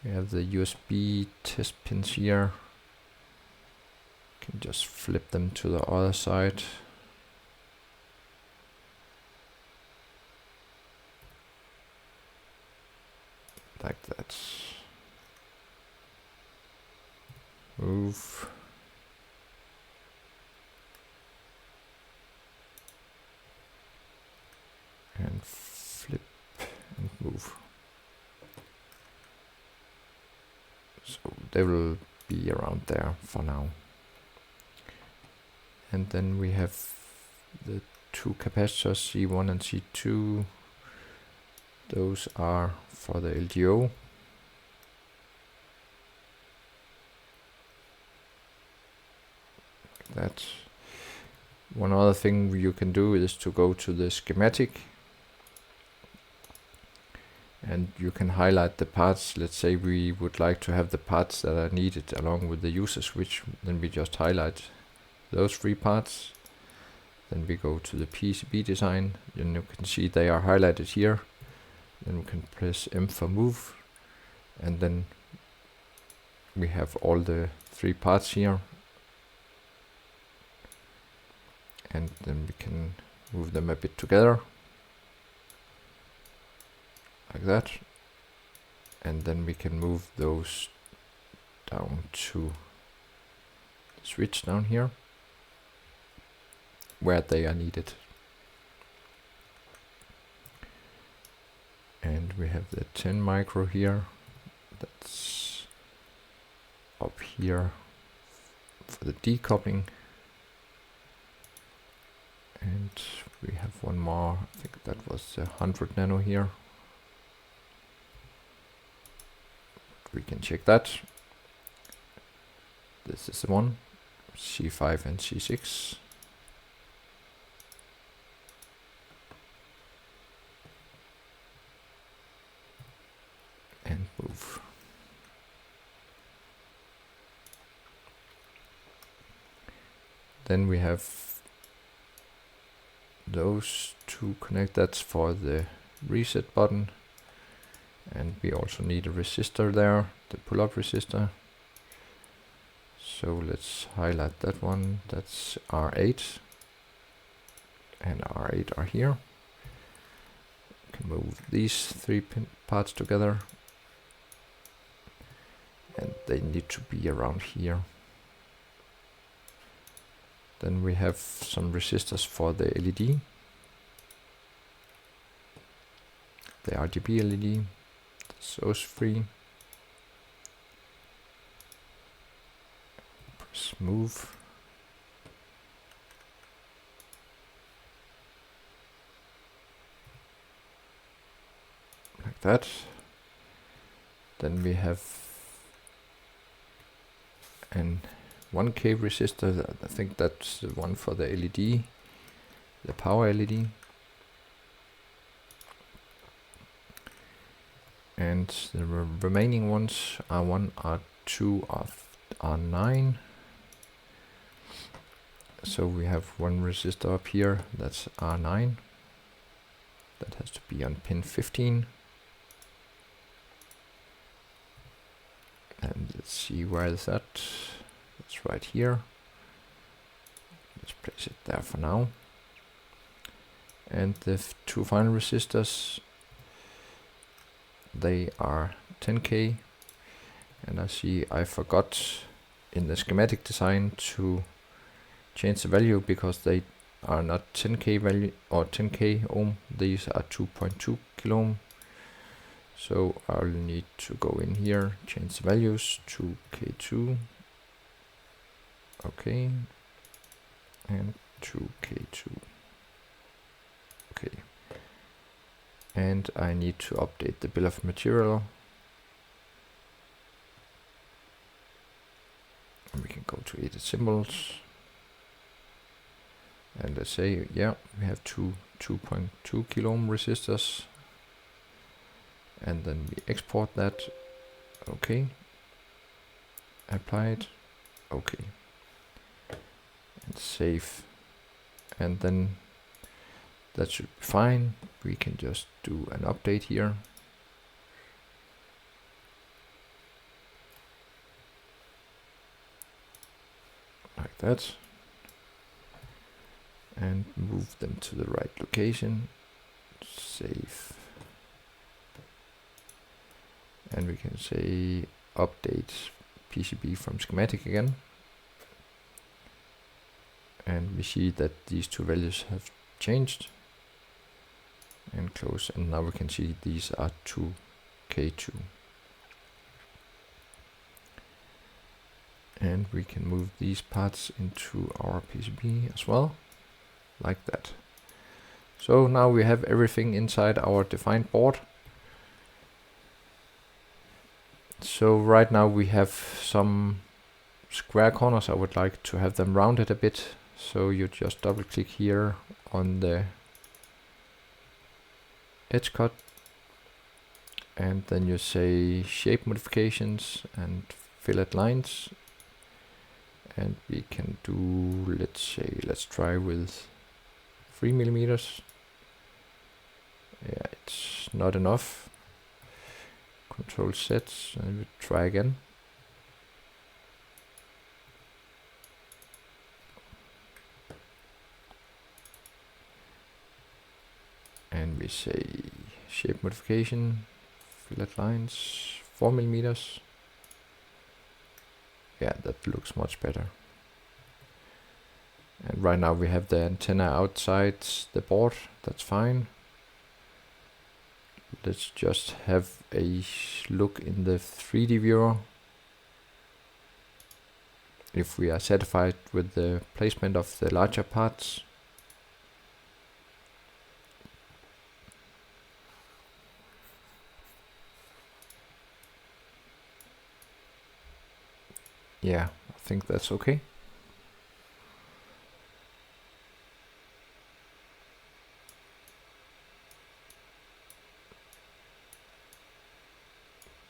We have the USB test pins here. Can just flip them to the other side. Like that. Move. And flip and move. So they will be around there for now. And then we have the two capacitors, C1 and C2. Those are for the LDO. Like that. One other thing you can do is to go to the schematic and you can highlight the parts. Let's say we would like to have the parts that are needed along with the user switch, then we just highlight those 3 parts. Then we go to the PCB design, and you can see they are highlighted here. Then we can press M for move, and then we have all the 3 parts here, and then we can move them a bit together like that, and then we can move those down to the switch down here where they are needed. And we have the 10 micro here, that's up here for the decoupling. And we have one more, I think that was the 100 nano here. We can check that. This is the one, C5 and C6. And move. Then we have those 2 connect. That's for the reset button, and we also need a resistor there, the pull-up resistor. So let's highlight that one. That's R8, and R8 are here. We can move these 3 parts together, and they need to be around here. Then we have some resistors for the LED, the RGB LED, that's those 3. Press move. Like that. Then we have an 1K resistor, I think that's the one for the LED, the power LED. And the remaining ones are R1, R2, R9. So we have one resistor up here, that's R9. That has to be on pin 15. And let's see where is that. It's right here. Let's place it there for now. And the 2 final resistors, they are 10K. And I see I forgot in the schematic design to change the value because they are not 10K value or 10K ohm. These are 2.2 kilo ohm. So I'll need to go in here, change the values to K2. Okay, and 2K2. Okay, and I need to update the bill of material. And we can go to edit symbols, and let's say, yeah, we have 2.2 kilo ohm resistors, and then we export that. Okay, apply it. Okay. And save, and then that should be fine. We can just do an update here. Like that. And move them to the right location. Save. And we can say update PCB from schematic again. And we see that these 2 values have changed. And close, and now we can see these are 2K2. And we can move these parts into our PCB as well, like that. So now we have everything inside our defined board. So right now we have some square corners. I would like to have them rounded a bit. So you just double click here on the edge cut, and then you say shape modifications and fillet lines, and we can do, let's try with 3 millimeters. Yeah, it's not enough. Control Z, and we try again. And we say shape modification, fillet lines, 4 millimeters. Yeah, that looks much better. And right now we have the antenna outside the board, that's fine. Let's just have a look in the 3D viewer if we are satisfied with the placement of the larger parts. Yeah, I think that's okay.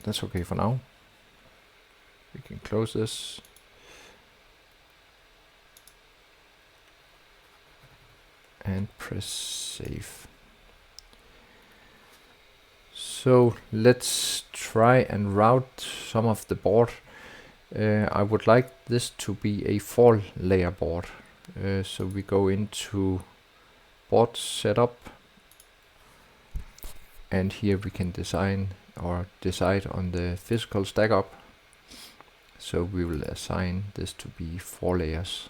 That's okay for now. We can close this. And press save. So let's try and route some of the board. I would like this to be a 4-layer board. So we go into board setup, and here we can design or decide on the physical stack up. So we will assign this to be 4 layers.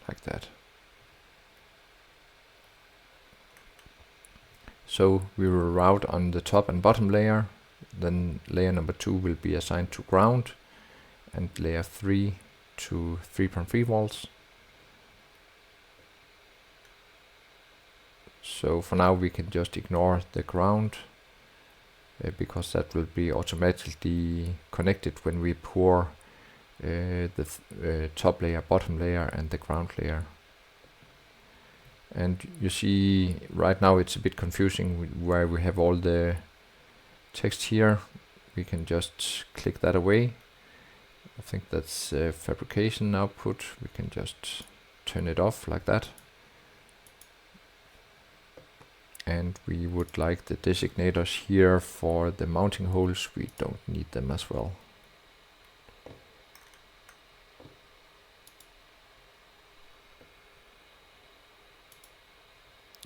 Like that. So we will route on the top and bottom layer, then layer number 2 will be assigned to ground, and layer 3 to 3.3 volts. So for now we can just ignore the ground, because that will be automatically connected when we pour the top layer, bottom layer and the ground layer. And you see right now it's a bit confusing where we have all the text here. We can just click that away. I think that's fabrication output. We can just turn it off like that. And we would like the designators here for the mounting holes. We don't need them as well.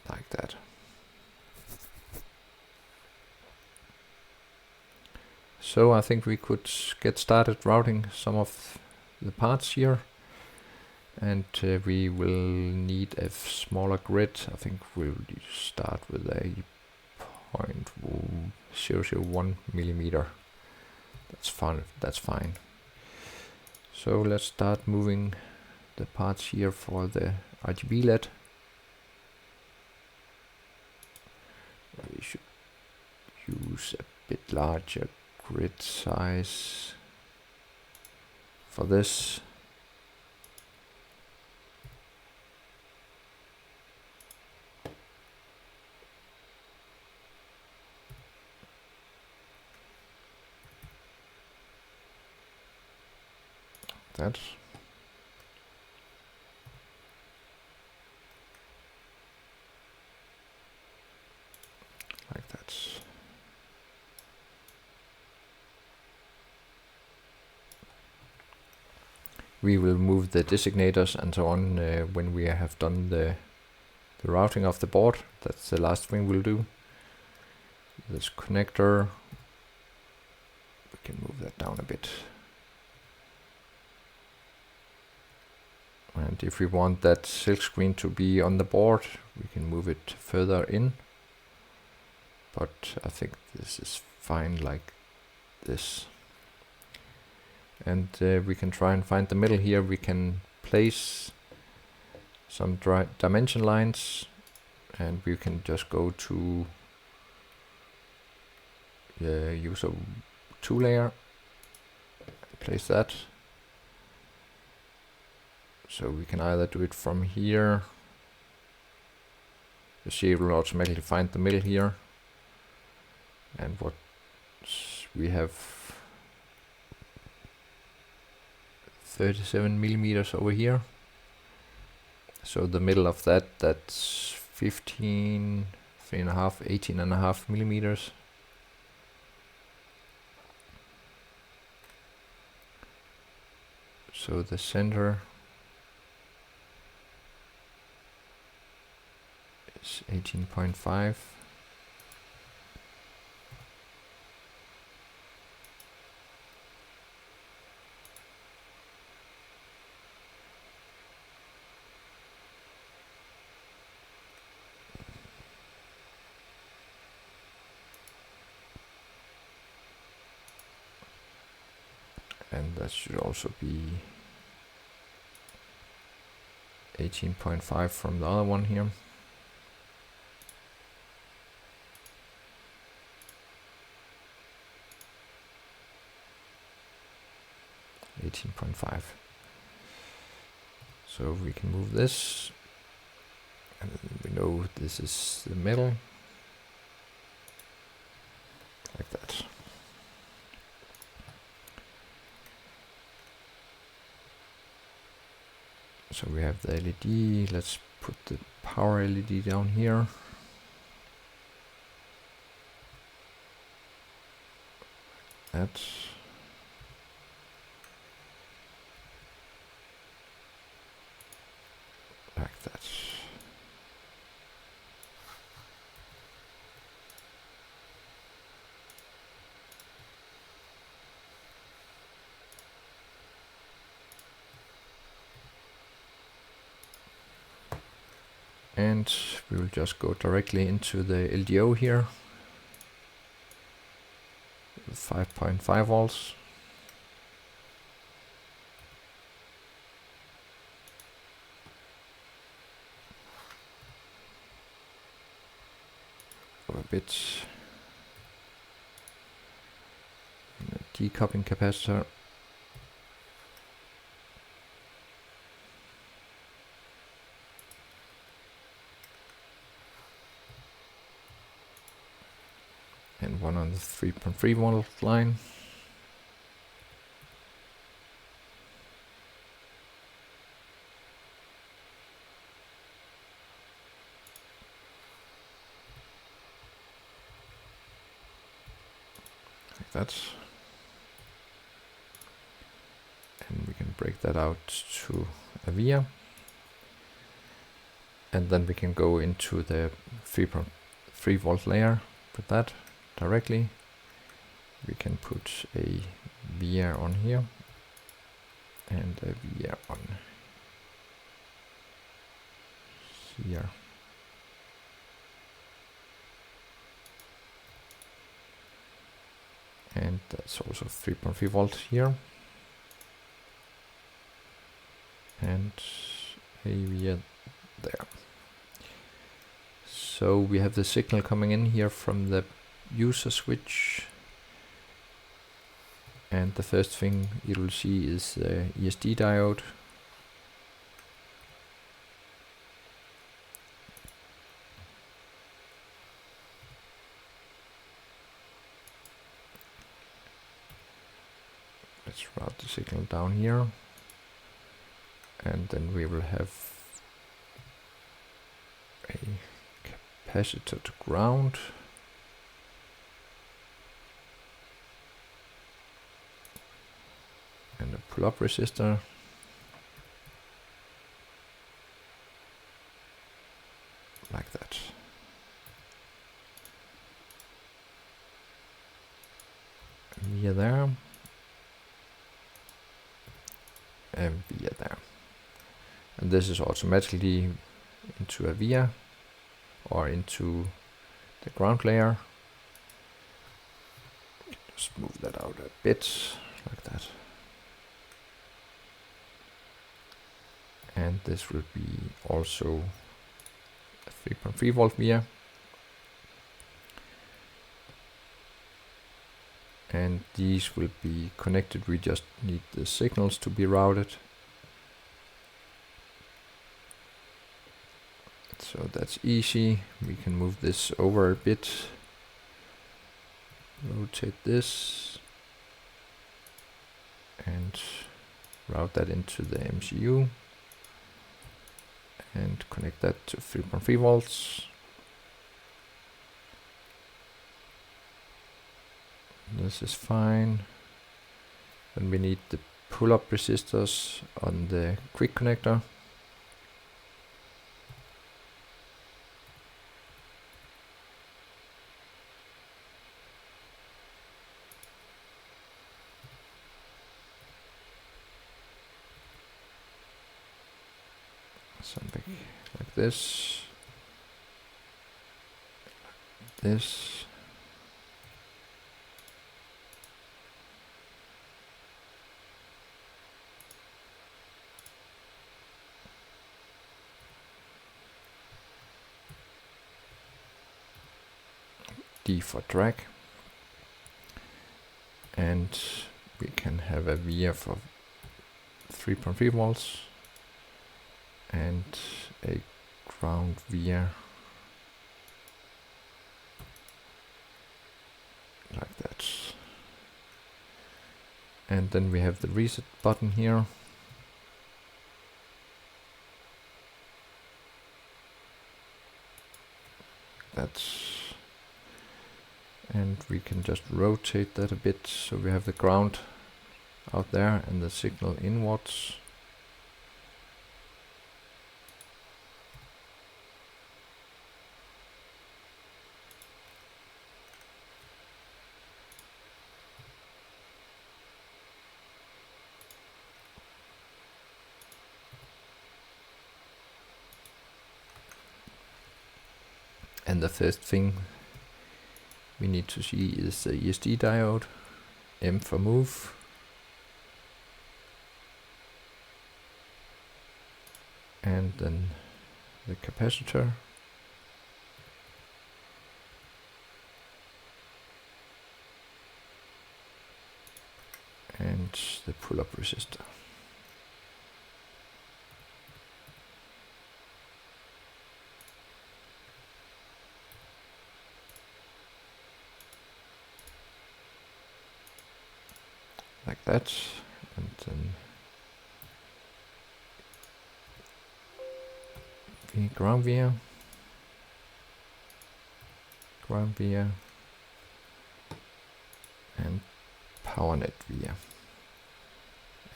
Like that. So I think we could get started routing some of the parts here, and we will need a smaller grid. I think we'll start with a 0.001 millimeter. That's fine. That's fine. So let's start moving the parts here for the RGB LED. We should use a bit larger grid size for this. That. Like that. We will move the designators and so on when we have done the routing of the board. That's the last thing we'll do. This connector, we can move that down a bit. And if we want that silk screen to be on the board, we can move it further in. But I think this is fine like this. And we can try and find the middle here. We can place some dimension lines, and we can just go to the user 2 layer, place that. So we can either do it from here You see it will automatically find the middle here. And what we have 37 millimeters over here. So the middle of that, that's 15, 3.5, 18.5 millimeters. So the center is 18.5. And that should also be 18.5 from the other one here. So we can move this, and we know this is the middle, like that. So we have the LED. Let's put the power LED down here. That. Like that. And we will just go directly into the LDO here. 5.5 volts. A bit decoupling capacitor. And one on the 3.3 volt line. Like that. And we can break that out to a via. And then we can go into the 3.3 volt layer with that. Directly, we can put a via on here and a via on here. And that's also 3.3 volt here. And a via there. So we have the signal coming in here from the user switch, and the first thing you will see is the ESD diode. Let's route the signal down here, and then we will have a capacitor to ground. And a pull-up resistor. Like that. Via there. And via there. And this is automatically into a via or into the ground layer. Just move that out a bit, like that. And this will be also a 3.3 volt via. And these will be connected. We just need the signals to be routed. So that's easy. We can move this over a bit, rotate this, and route that into the MCU, and connect that to 3.3 volts. This is fine. Then we need the pull-up resistors on the QWIIC connector. Something like this. This. D for drag. And we can have a via for 3.3 volts and a ground via like that. And then we have the reset button here. And we can just rotate that a bit so we have the ground out there and the signal inwards. And the first thing we need to see is the ESD diode, M for move. And then the capacitor. And the pull-up resistor. Like that, and then the ground via, and power net via,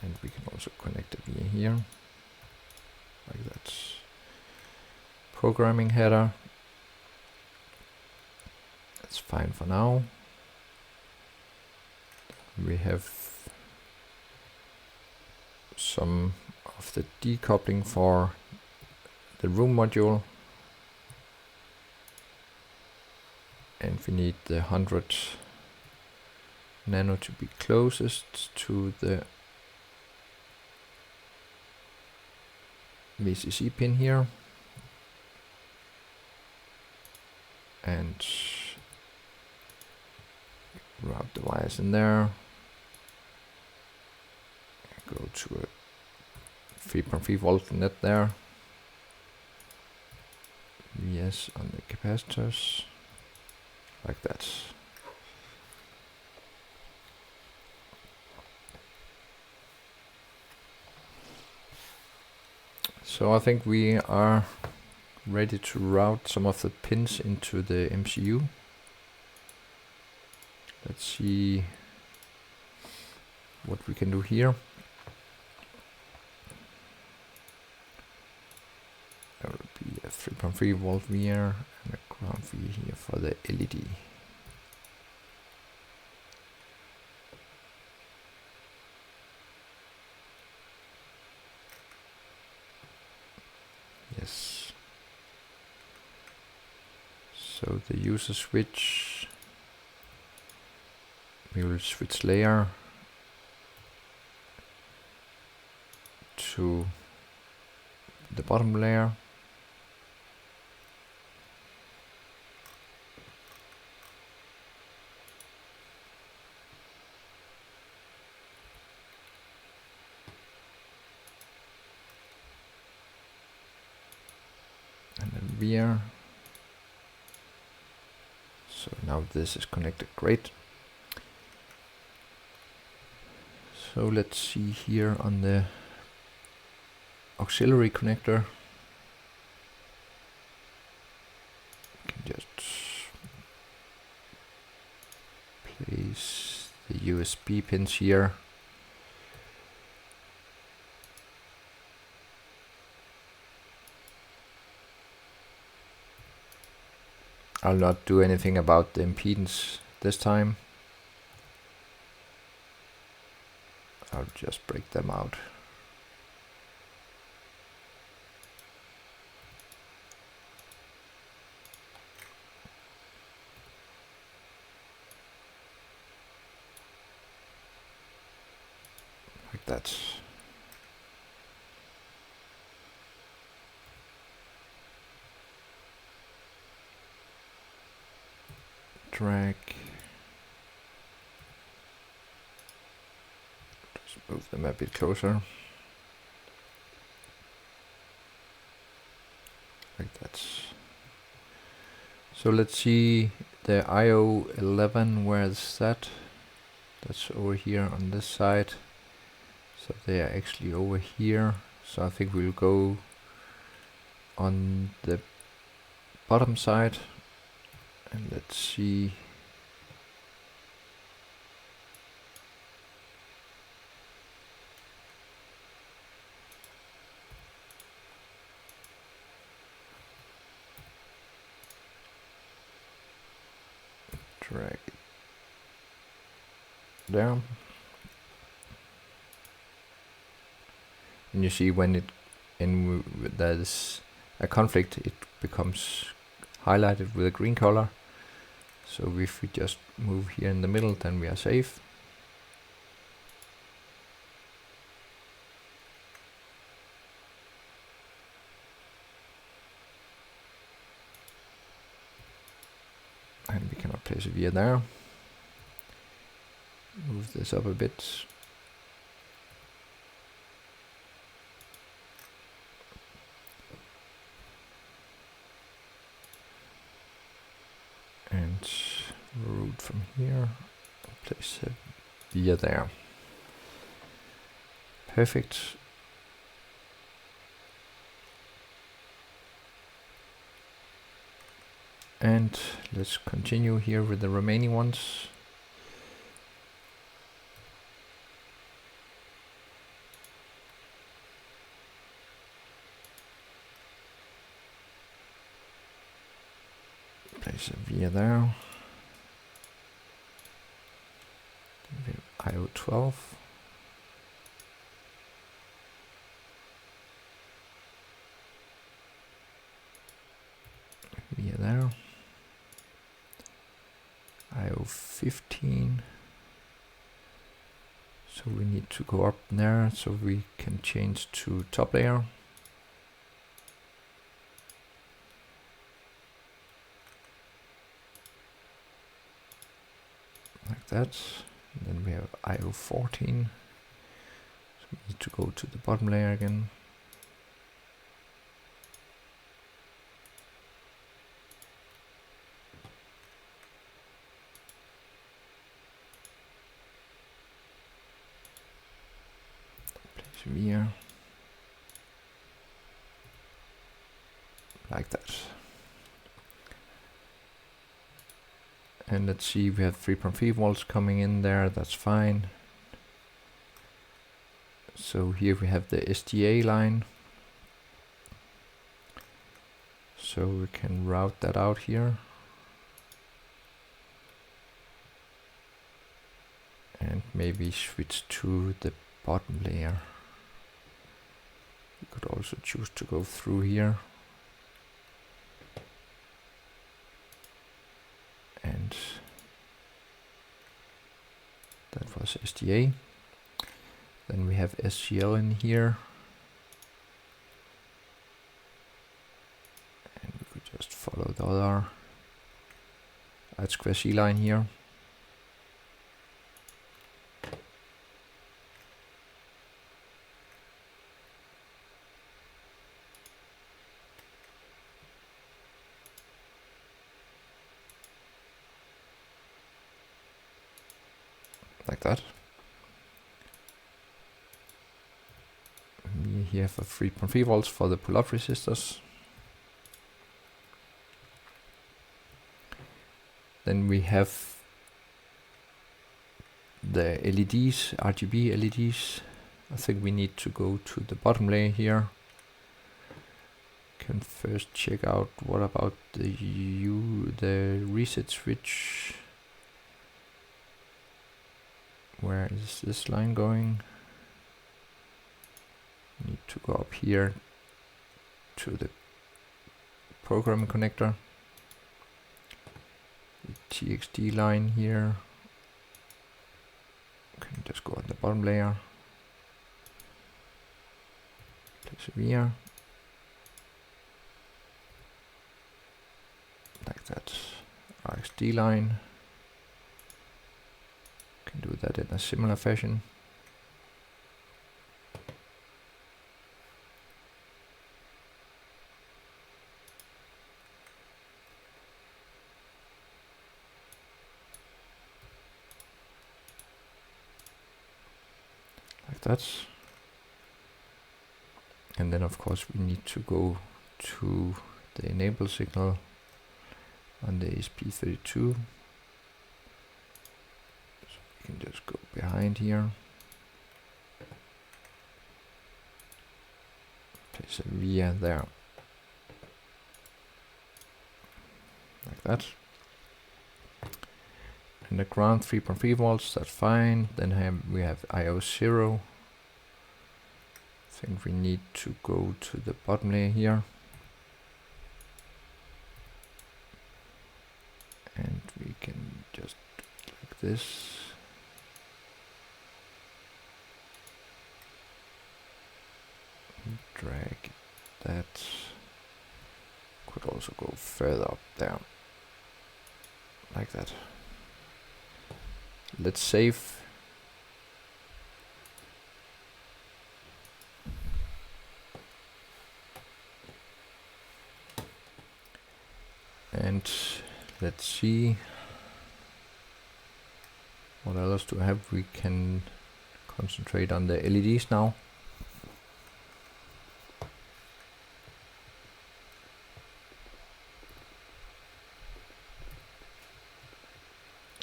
and we can also connect a via here, like that. Programming header, that's fine for now. We have some of the decoupling for the room module, and we need the 100 nano to be closest to the VCC pin here, and route the wires in there. Go to a 3.3 volt net there. VS on the capacitors, like that. So I think we are ready to route some of the pins into the MCU. Let's see what we can do here. There will be a 3.3 volt via and a ground via here for the LED. Yes. So the user switch, we will switch layer to the bottom layer. And then persevere. So now this is connected, great. So let's see here on the auxiliary connector. We can just place the USB pins here. I'll not do anything about the impedance this time. I'll just break them out. Like that. Drag. Just move them a bit closer. Like that. So let's see the IO11, where's that? That's over here on this side. So they are actually over here. So I think we'll go on the bottom side. And let's see. Drag it down. And you see when there's a conflict, it becomes highlighted with a green color. So if we just move here in the middle, then we are safe. And we cannot place a via there. Move this up a bit. And route from here, place a via there. Perfect. And let's continue here with the remaining ones. Place a via there. IO12. Via there. IO15. So we need to go up there so we can change to top layer. Like that. And then we have IO14. So we need to go to the bottom layer again. Via like that. And let's see, we have 3.3 volts coming in there, that's fine. So here we have the SDA line. So we can route that out here. And maybe switch to the bottom layer. You could also choose to go through here. And that was SDA. Then we have SCL in here. And we could just follow the other I2C line here. like that. We here have 3.3 volts for the pull-up resistors. Then we have the LEDs, RGB LEDs. I think we need to go to the bottom layer here. Can first check out what about the reset switch. Where is this line going? Need to go up here to the programming connector. The TXT line here. Can just go on the bottom layer. Place it here. Like that. RXD line. Can do that in a similar fashion. Like that. And then of course we need to go to the enable signal on the ESP32. Can just go behind here, place a via there, like that. And the ground 3.3 volts, that's fine. Then we have IO 0. I think we need to go to the bottom layer here, and we can just like this. Drag that. Could also go further up there, like that. Let's save. And let's see what else do I have. We can concentrate on the LEDs now.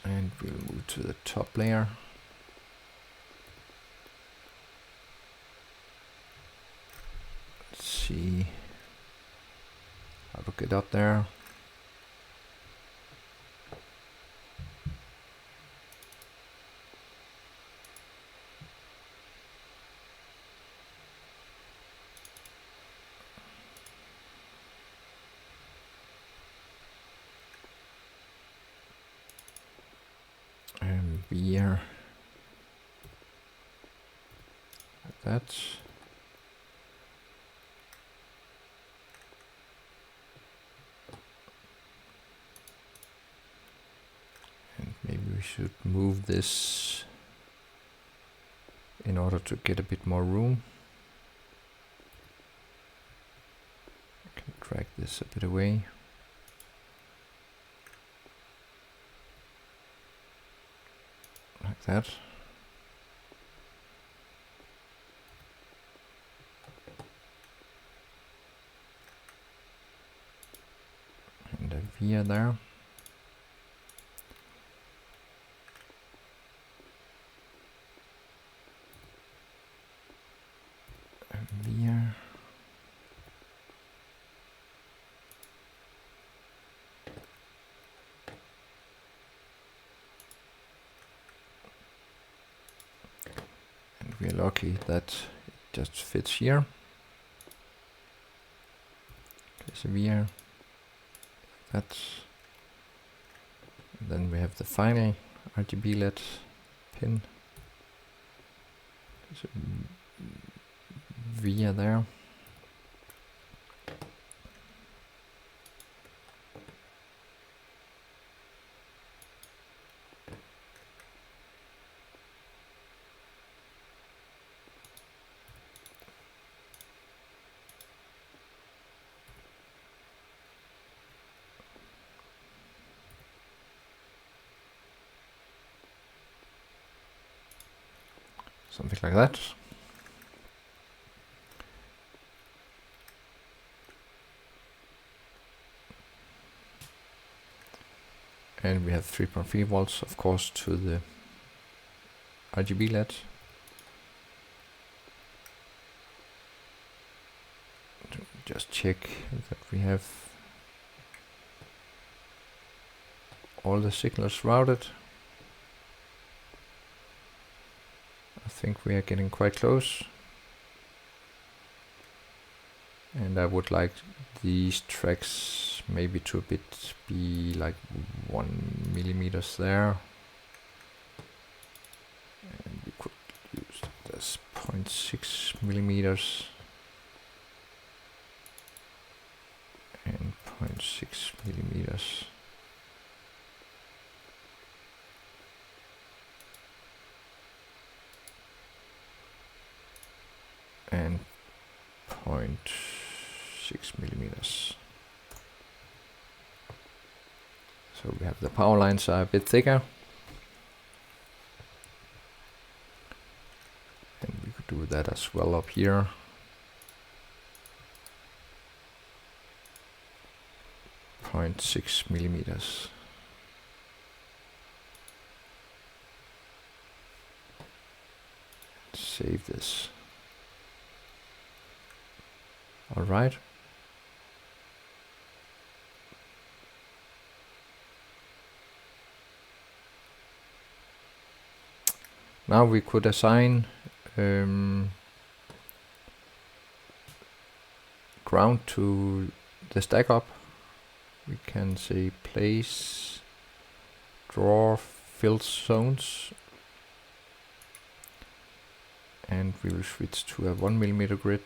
And we'll move to the top layer. Let's see how to get up there. Here, like that. And maybe we should move this in order to get a bit more room. I can drag this a bit away. Like that. And a via there. A via. We're lucky that it just fits here. Place a via. That. And then we have the final RGB LED pin. There's a via there. something like that. And we have 3.3 volts, of course, to the RGB LED. Just check that we have all the signals routed. I think we are getting quite close. And I would like these tracks maybe to be like 1 millimeters there. And we could use this 0.6 millimeters. And 0.6 millimeters. And 0.6 millimeters. So we have the power lines are a bit thicker. And we could do that as well up here. .6 millimeters. Save this. All right. Now we could assign ground to the stack up. We can say place draw fill zones, and we will switch to a 1 millimeter grid.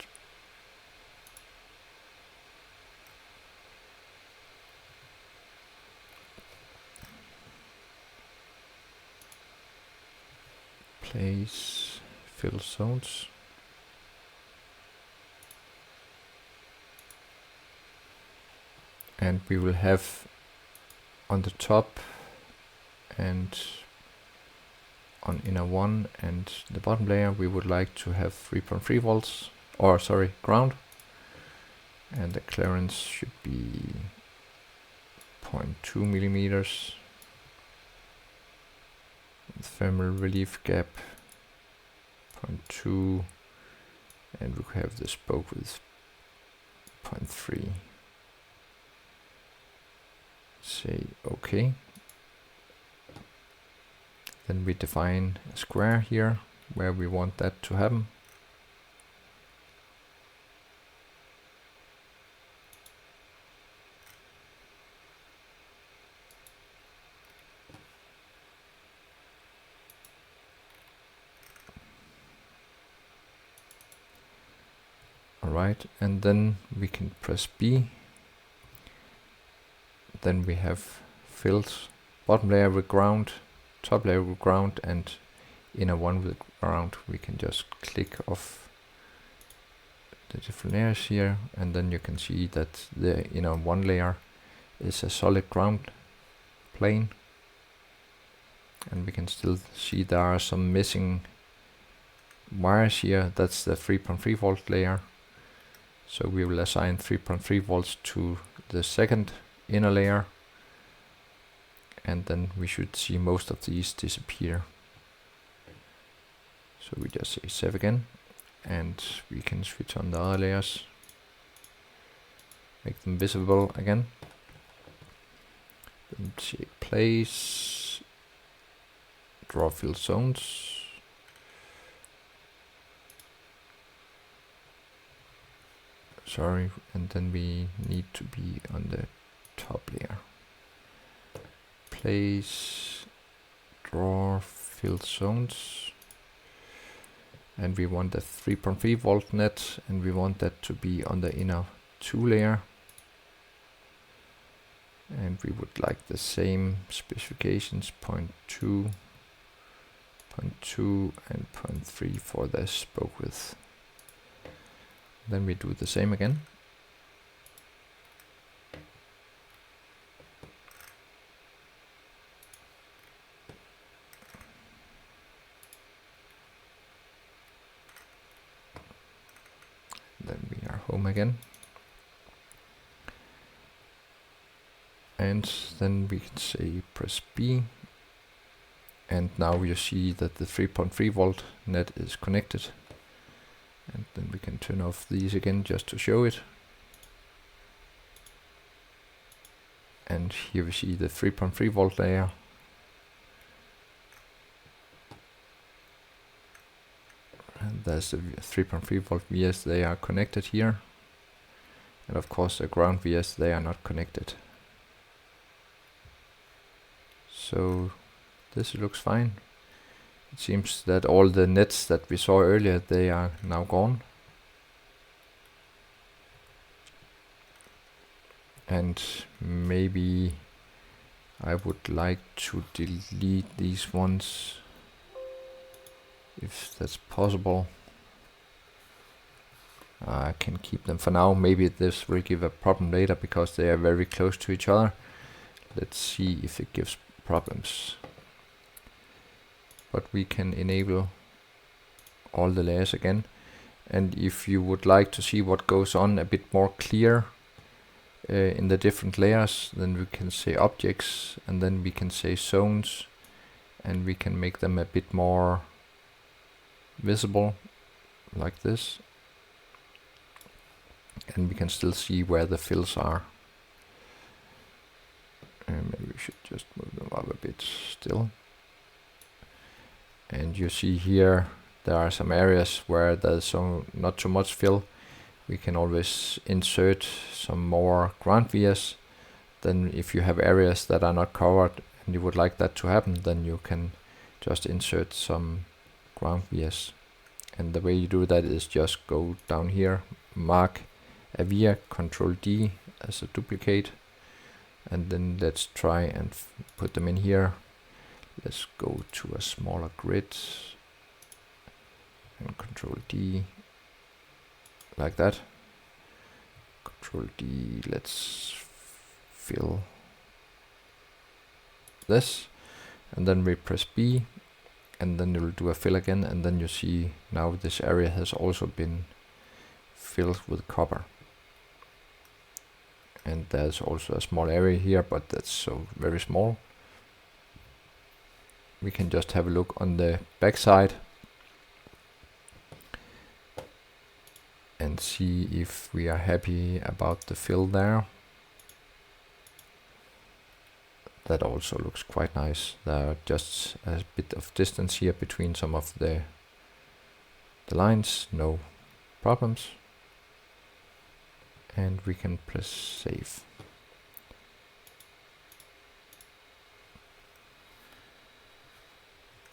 Place fill zones. And we will have on the top and on inner 1 and the bottom layer we would like to have 3.3 volts, or sorry, ground, and the clearance should be 0.2 millimeters. The thermal relief gap 0.2, and we have the spoke with 0.3. Say OK. Then we define a square here where we want that to happen. Alright, and then we can press B. Then we have filled bottom layer with ground, top layer with ground, and inner 1 with ground. We can just click off the different layers here, and then you can see that the inner 1 layer is a solid ground plane, and we can still see there are some missing wires here. That's the 3.3 volt layer, so we will assign 3.3 volts to the second inner layer, and then we should see most of these disappear. So we just say save again, and we can switch on the other layers, make them visible again. Then say place draw fill zones. Sorry, and then we need to be on the top layer. Place draw fill zones, and we want a 3.3 volt net, and we want that to be on the inner 2 layer, and we would like the same specifications, 0.2, 0.2 and 0.3 for the spoke width. Then we do the same again. home again. And then we can say press B. And now you see that the 3.3 volt net is connected. And then we can turn off these again just to show it. And here we see the 3.3 volt layer. And there's the 3.3 volt VS, they are connected here. And of course the ground VS, they are not connected. So this looks fine. It seems that all the nets that we saw earlier, they are now gone. And maybe I would like to delete these ones, if that's possible. I can keep them for now. Maybe this will give a problem later because they are very close to each other. Let's see if it gives problems. But we can enable all the layers again. And if you would like to see what goes on a bit more clear in the different layers, then we can say objects, and then we can say zones, and we can make them a bit more visible like this. And we can still see where the fills are. And maybe we should just move them up a bit still. And you see here there are some areas where there's not too much fill. We can always insert some more ground VS. Then if you have areas that are not covered and you would like that to happen, then you can just insert some ground VS. And the way you do that is just go down here, mark a via, Control D as a duplicate, and then let's try and put them in here. Let's go to a smaller grid and Control D like that. Control D, let's fill this, and then we press B, and then you'll do a fill again, and then you see now this area has also been filled with copper. And there's also a small area here, but that's so very small. We can just have a look on the back side and see if we are happy about the fill there. That also looks quite nice. There are just a bit of distance here between some of the lines, no problems. And we can press save.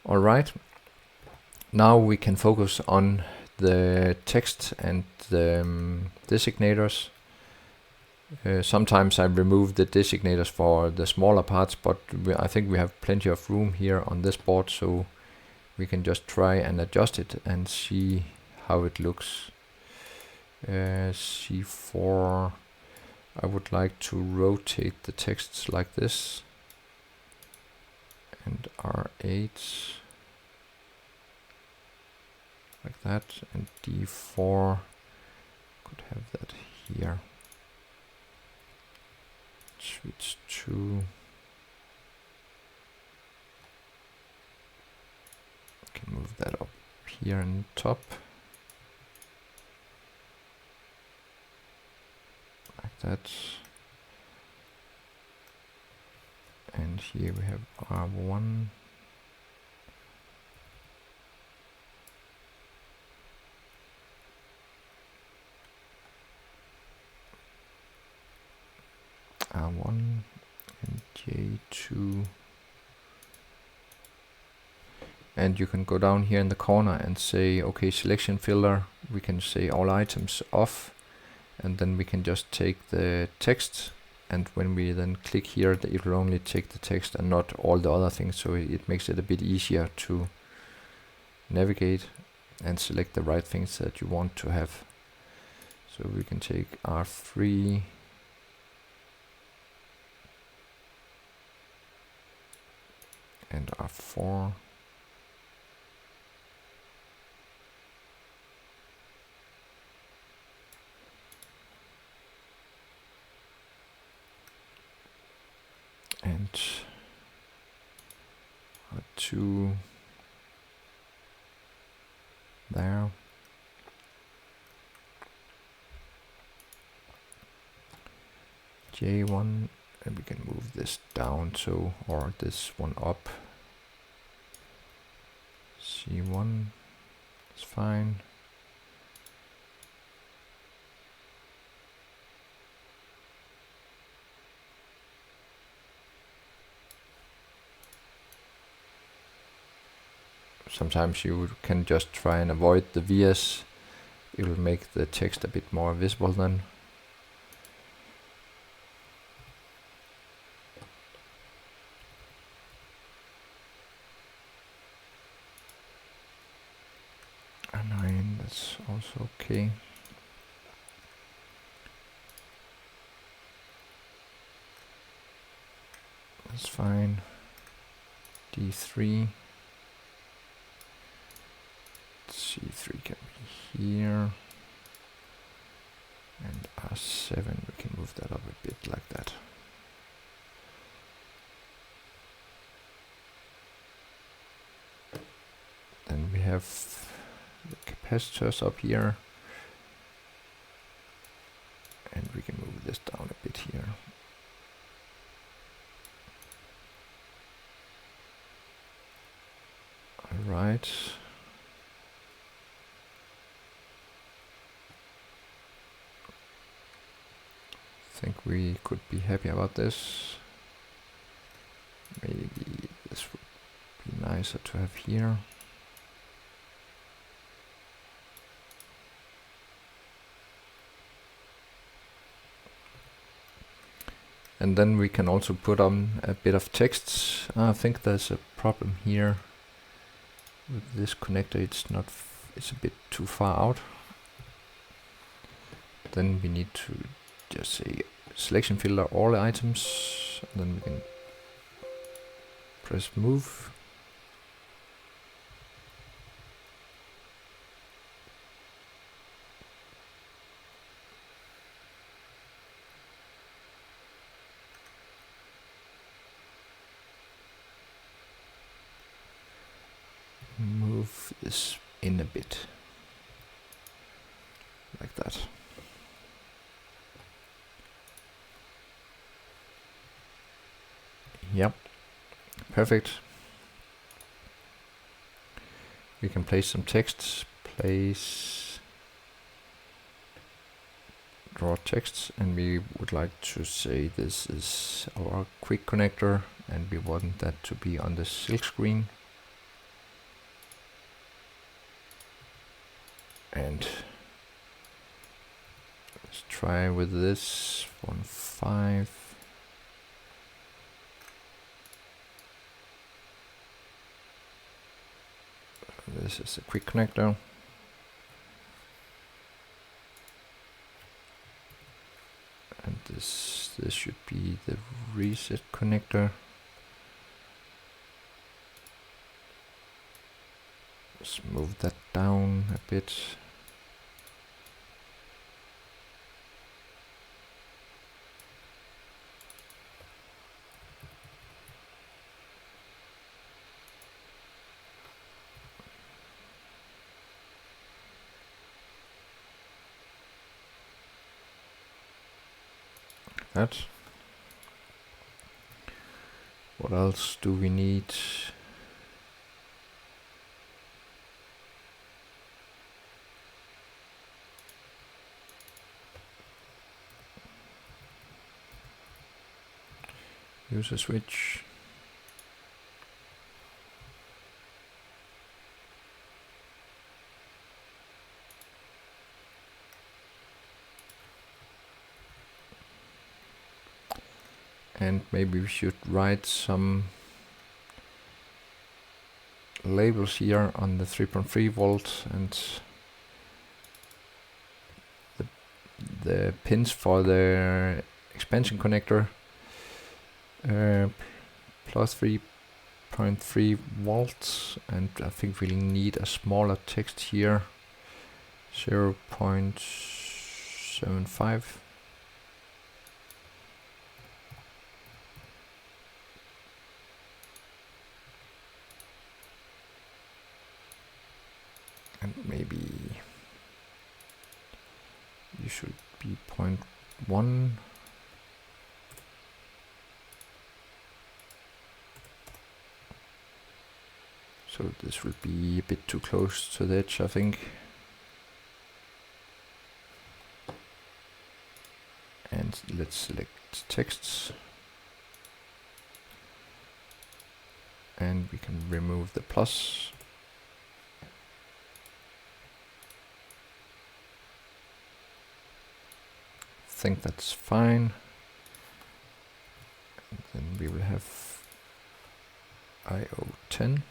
Alright, now we can focus on the text and the designators. Sometimes I remove the designators for the smaller parts, but I think we have plenty of room here on this board, so we can just try and adjust it and see how it looks. C4, I would like to rotate the texts like this, and R8 like that, and D4 could have that here. Switch to, can move that up here on top like that, and here we have R1. R1 and J2, and you can go down here in the corner and say okay, selection filter, we can say all items off, and then we can just take the text, and when we then click here, it will only take the text and not all the other things, so it makes it a bit easier to navigate and select the right things that you want to have. So we can take R3 and R4, 2 there. J1, and we can move this down so, or this one up. C1 is fine. Sometimes you can just try and avoid the VS. It will make the text a bit more visible then. A9, that's also okay. That's fine. D3. C3 can be here. And R7, we can move that up a bit like that. Then we have the capacitors up here. And we can move this down a bit here. Alright. I think we could be happy about this. Maybe this would be nicer to have here. And then we can also put on a bit of text. I think there's a problem here with this connector. It's a bit too far out. Then we need to just say selection filter all items, and then we can press move. Move this in a bit, like that. Yep, perfect. We can place some text, draw text, and we would like to say this is our QWIIC connector, and we want that to be on the silk screen. And let's try with this 1.5. This is a QWIIC connector. And this should be the reset connector. Let's move that down a bit. That. What else do we need? User switch. And maybe we should write some labels here on the 3.3 volt and the pins for the expansion connector. Plus 3.3 volts, and I think we'll need a smaller text here, 0.75. should be 0.1. So this will be a bit too close to the edge, I think. And let's select texts. And we can remove the plus. I think that's fine. And then we will have IO10.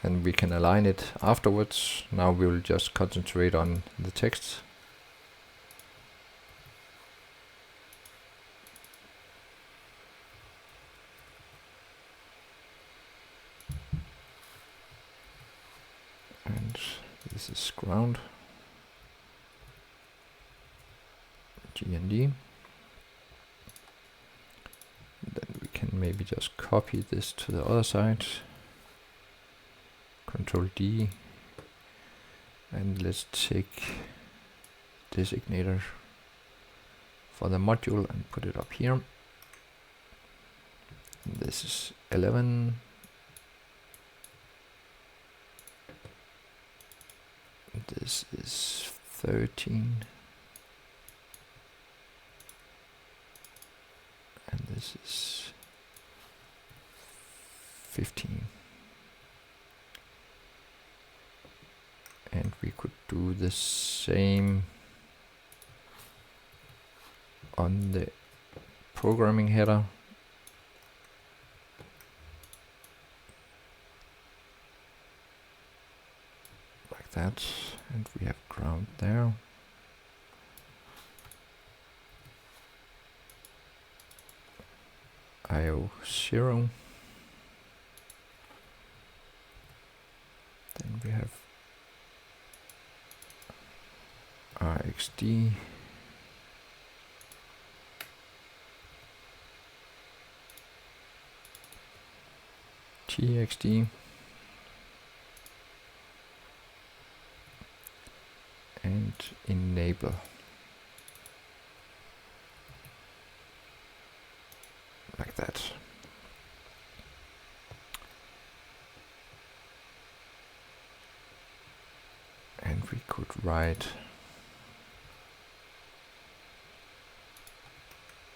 And we can align it afterwards. Now we will just concentrate on the text. And this is ground. GND. Then we can maybe just copy this to the other side. Control D, and let's take designator for the module and put it up here. And this is 11. This is 13. And this is 15. And we could do the same on the programming header. Like that. And we have ground there. IO0. Then we have RXD, TXD, and enable. Like that. And we could write,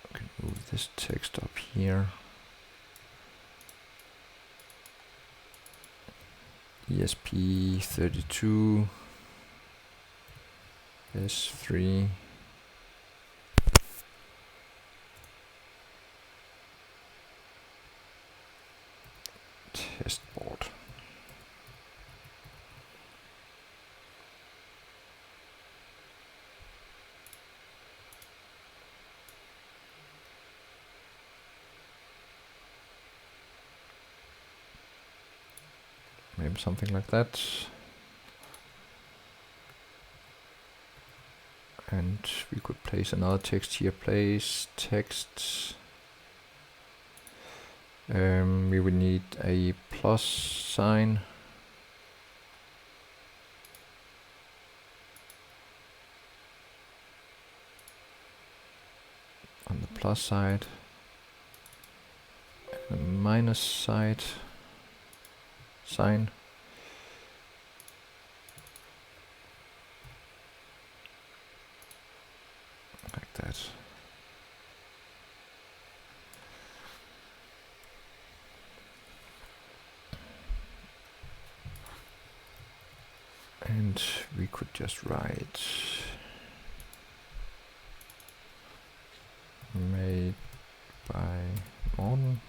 we can move this text up here. ESP32-S3 TestBoard. Maybe something like that. And we could place another text here. Place text. We would need a plus sign. On the plus side. And a minus side. Sign. Like that. And we could just write made by Morten.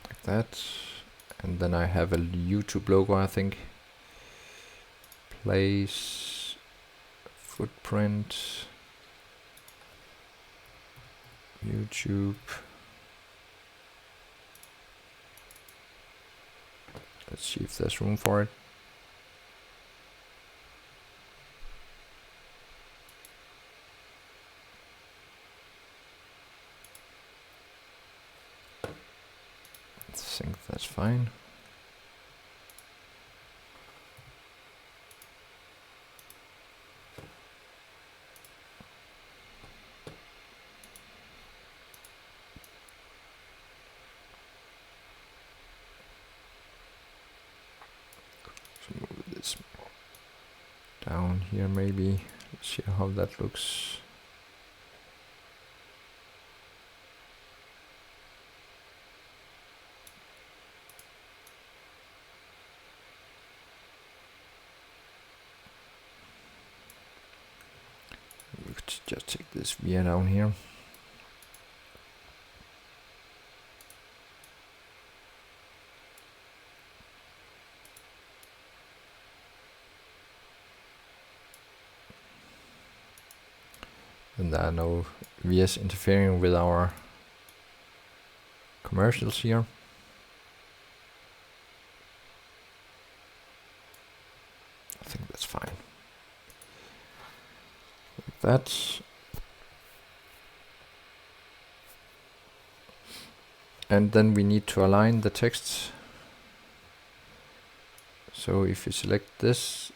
Like that. And then I have a YouTube logo, I think. Place footprint. YouTube. Let's see if there's room for it. think that's fine. So move this down here maybe. Let's see how that looks. We could just take this via down here. And there are no vias interfering with our commercials here. I think that's fine. Like that. And then we need to align the text. So if you select this,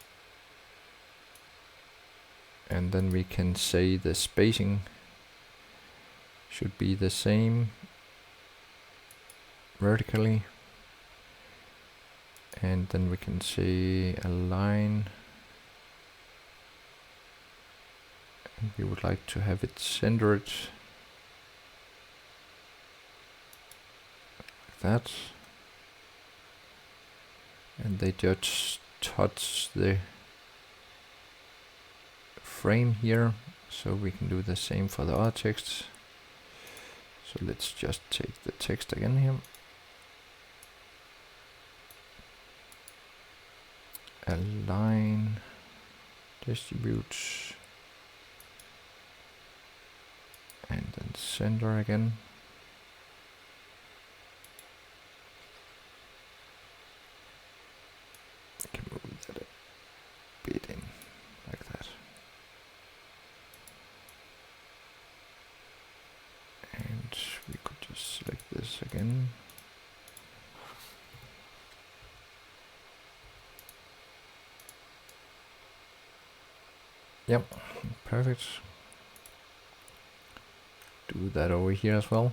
and then we can say the spacing should be the same vertically, and then we can say align, and we would like to have it centered like that, and they just touch the frame here, so we can do the same for the other text. So let's just take the text again here, align, distribute, and then center again. I can move that a bit in like that. And we could just select this again. Yep, perfect. Do that over here as well.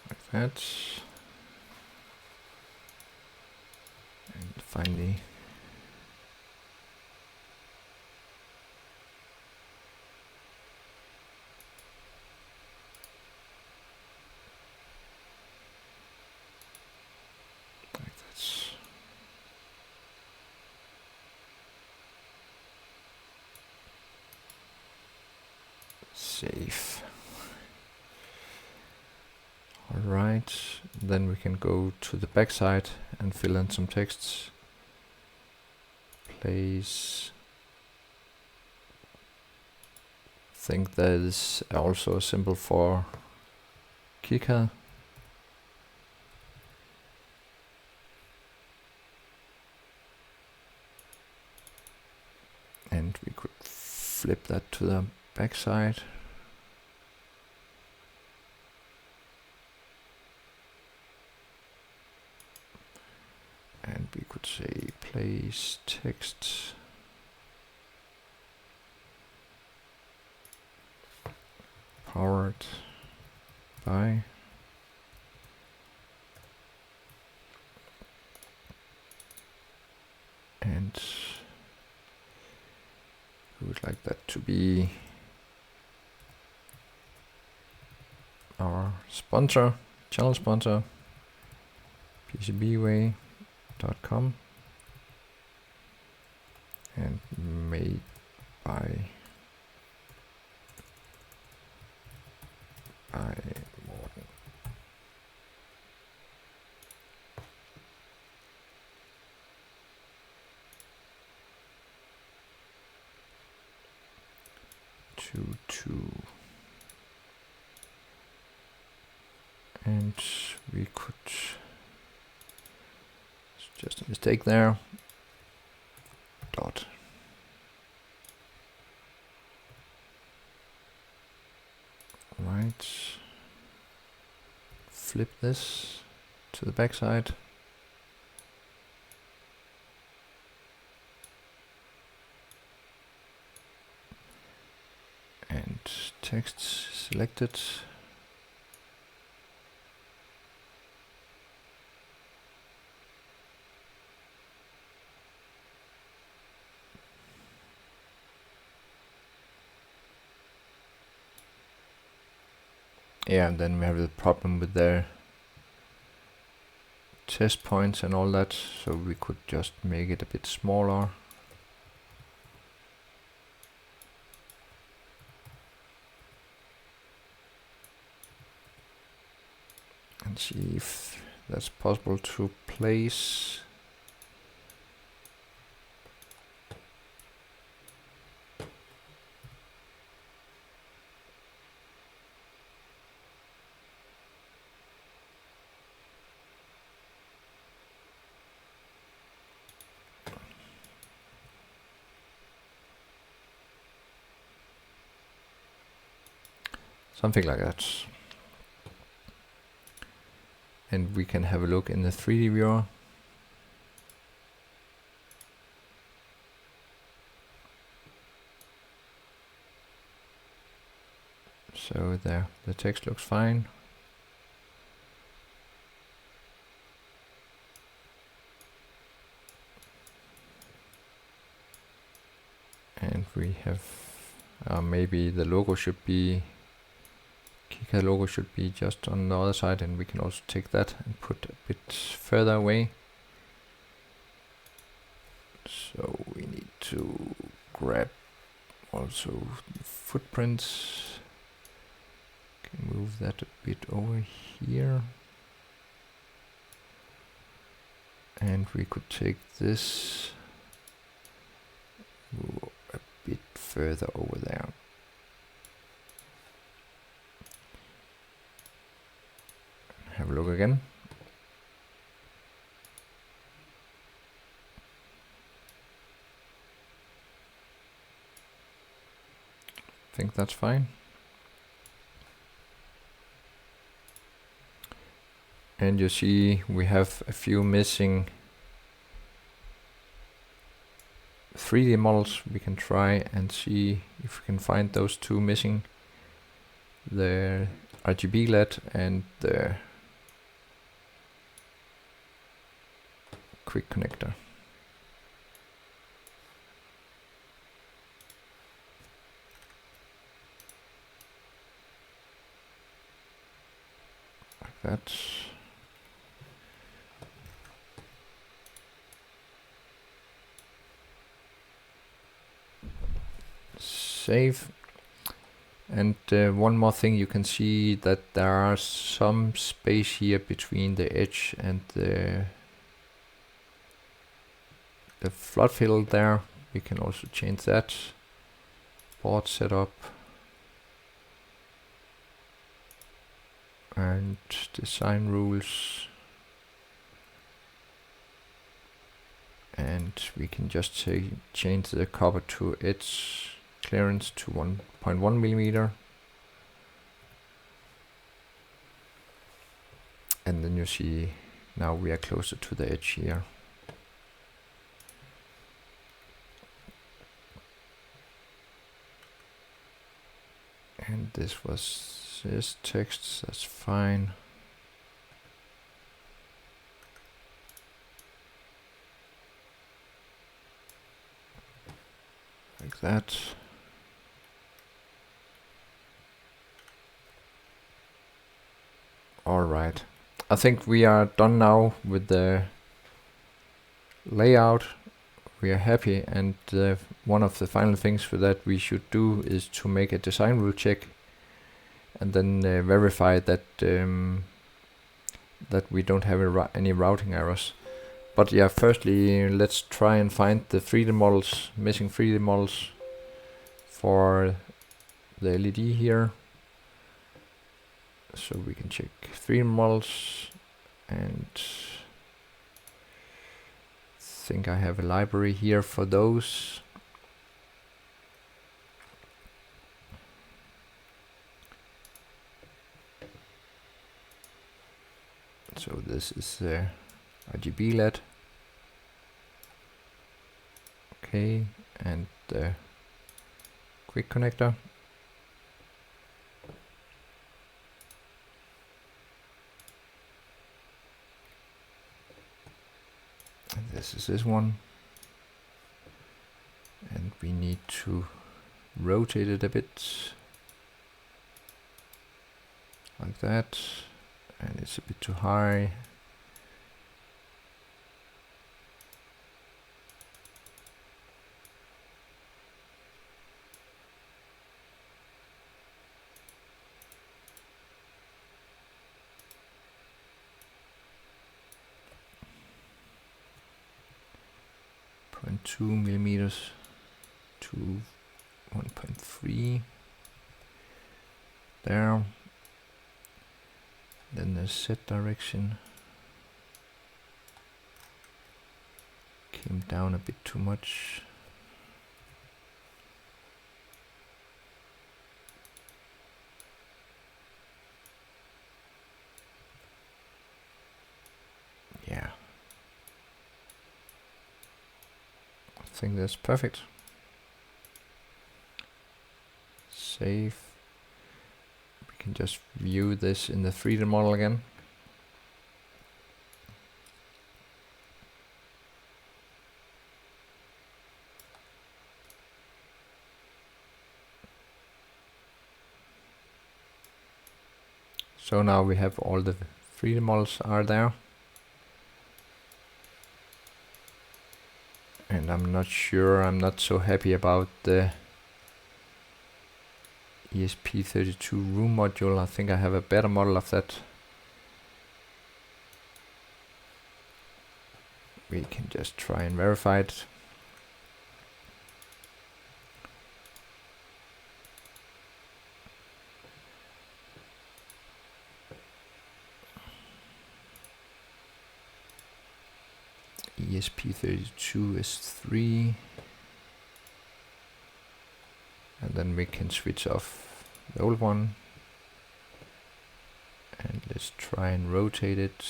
Like that. And finally, like that. Save. Alright, then we can go to the backside and fill in some texts. Place. I think there is also a symbol for KiCad. And we could flip that to the backside. And we could say place text powered by and we would like that to be our sponsor, channel sponsor, PCBWay.com, and made by Morten. To 2. And we could, it's just a mistake there, dot. Right, flip this to the backside. And text selected. Yeah, and then we have the problem with the test points and all that, so we could just make it a bit smaller. And see if that's possible to place. Something like that. And we can have a look in the 3D viewer. So there, the text looks fine. And we have maybe the logo should be, KiCad logo should be just on the other side, and we can also take that and put a bit further away. So we need to grab also the footprints. Can move that a bit over here. And we could take this, move a bit further over there. Have a look again. I think that's fine. And you see we have a few missing 3D models. We can try and see if we can find those two missing, the RGB LED and the quick connector. Like that. Save. And one more thing, you can see that there are some space here between the edge and the flood fill there. We can also change that. Board setup. And design rules. And we can just say change the cover to edge clearance to 1.1 millimeter. And then you see now we are closer to the edge here. And this was this text, that's fine. Like that. Alright, I think we are done now with the layout. We are happy, and one of the final things for that we should do is to make a design rule check and then verify that that we don't have any routing errors. But yeah, firstly let's try and find the 3D models, missing 3D models for the LED here, so we can check 3D models, and think I have a library here for those. So this is the RGB LED. Okay, and the quick connector. And this is this one. And we need to rotate it a bit. Like that. And it's a bit too high. .2 millimeters to 1.3 there. Then the Z direction came down a bit too much. Yeah, I think that's perfect. Save. We can just view this in the 3D model again. So now we have all the 3D models are there. And I'm not sure, I'm not so happy about the ESP32-WROOM Module. I think I have a better model of that. We can just try and verify it. ESP32-S3, and then we can switch off the old one, and let's try and rotate it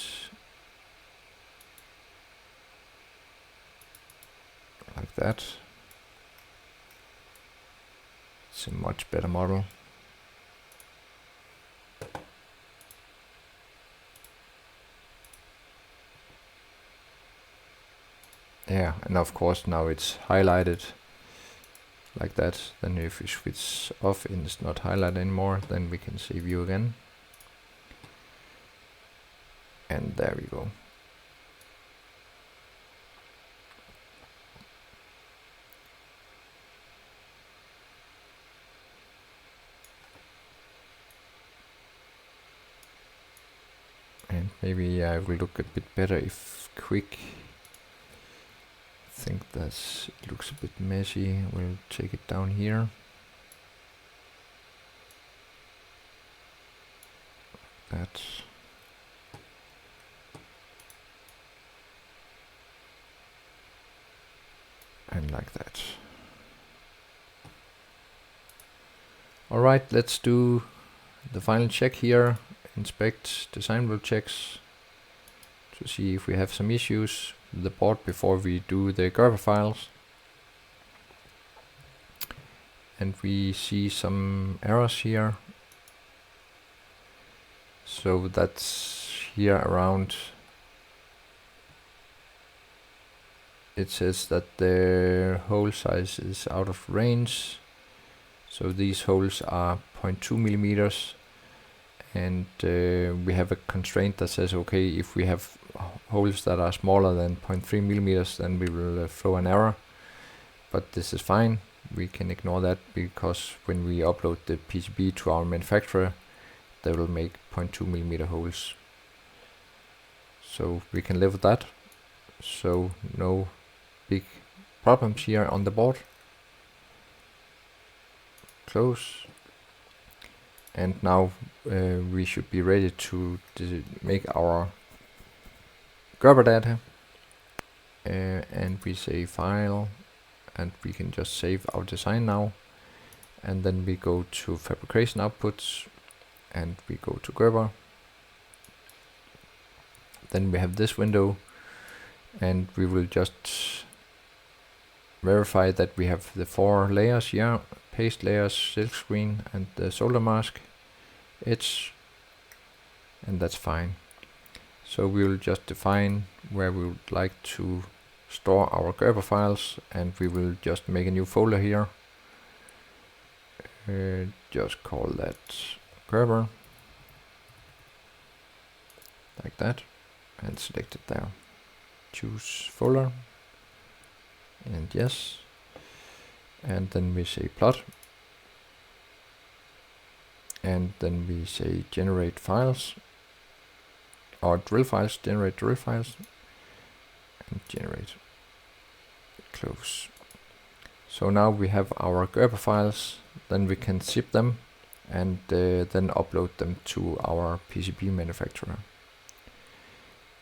like that. It's a much better model. Yeah, and of course now it's highlighted like that. Then if we switch off and it's not highlighted anymore, then we can see view again. And there we go. And maybe I will look a bit better if quick. I think that looks a bit messy. We'll take it down here. That. And like that. Alright, let's do the final check here. Inspect design rule checks to see if we have some issues with the board before we do the Gerber files. And we see some errors here. So that's here around. It says that the hole size is out of range. So these holes are 0.2 millimeters. And we have a constraint that says, okay, if we have holes that are smaller than 0.3 millimeters, then we will throw an error. But this is fine. We can ignore that because when we upload the PCB to our manufacturer, they will make 0.2 millimeter holes. So we can live with that. So no big problems here on the board. Close. And now we should be ready to make our Gerber data. And we say file, and we can just save our design now. And then we go to fabrication outputs, and we go to Gerber. Then we have this window, and we will just verify that we have the 4 layers here: paste layers, silk screen, and the solder mask edge, and that's fine. So we will just define where we would like to store our Gerber files, and we will just make a new folder here. Just call that Gerber, like that, and select it there. Choose folder, and yes, and then we say plot, and then we say generate files, or drill files, generate drill files, and generate, close. So now we have our Gerber files, then we can zip them and then upload them to our PCB manufacturer.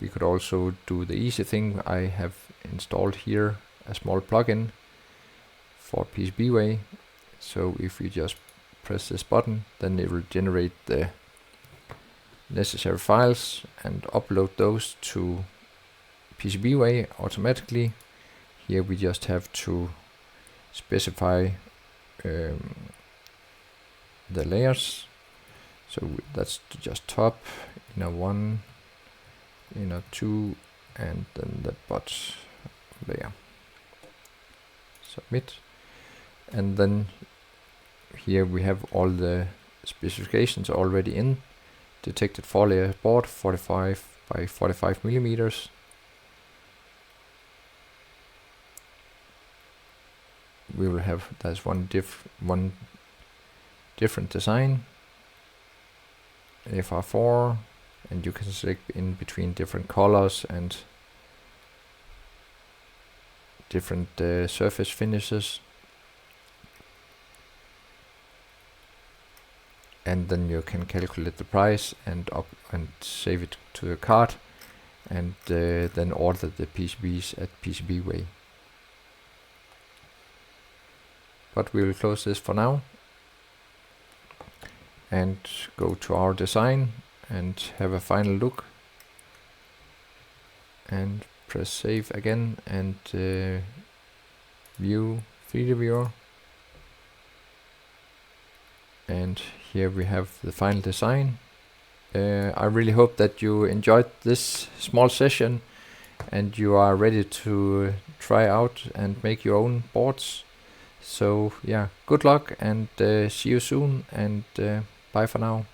We could also do the easy thing. I have installed here a small plugin for PCBWay. So if you just press this button, then it will generate the necessary files and upload those to PCBWay automatically. Here we just have to specify the layers. So that's just top, inner 1, inner 2, and then the bottom layer. Submit. And then here we have all the specifications already in. Detected 4-layer board, 45 by 45 millimeters. We will have, that's one different design, FR4, and you can select in between different colors and different surface finishes. And then you can calculate the price and save it to the cart, and then order the PCBs at PCBWay. But we will close this for now and go to our design and have a final look, and press save again and view 3D viewer. And here we have the final design. I really hope that you enjoyed this small session and you are ready to try out and make your own boards. So yeah, good luck, and see you soon, and bye for now.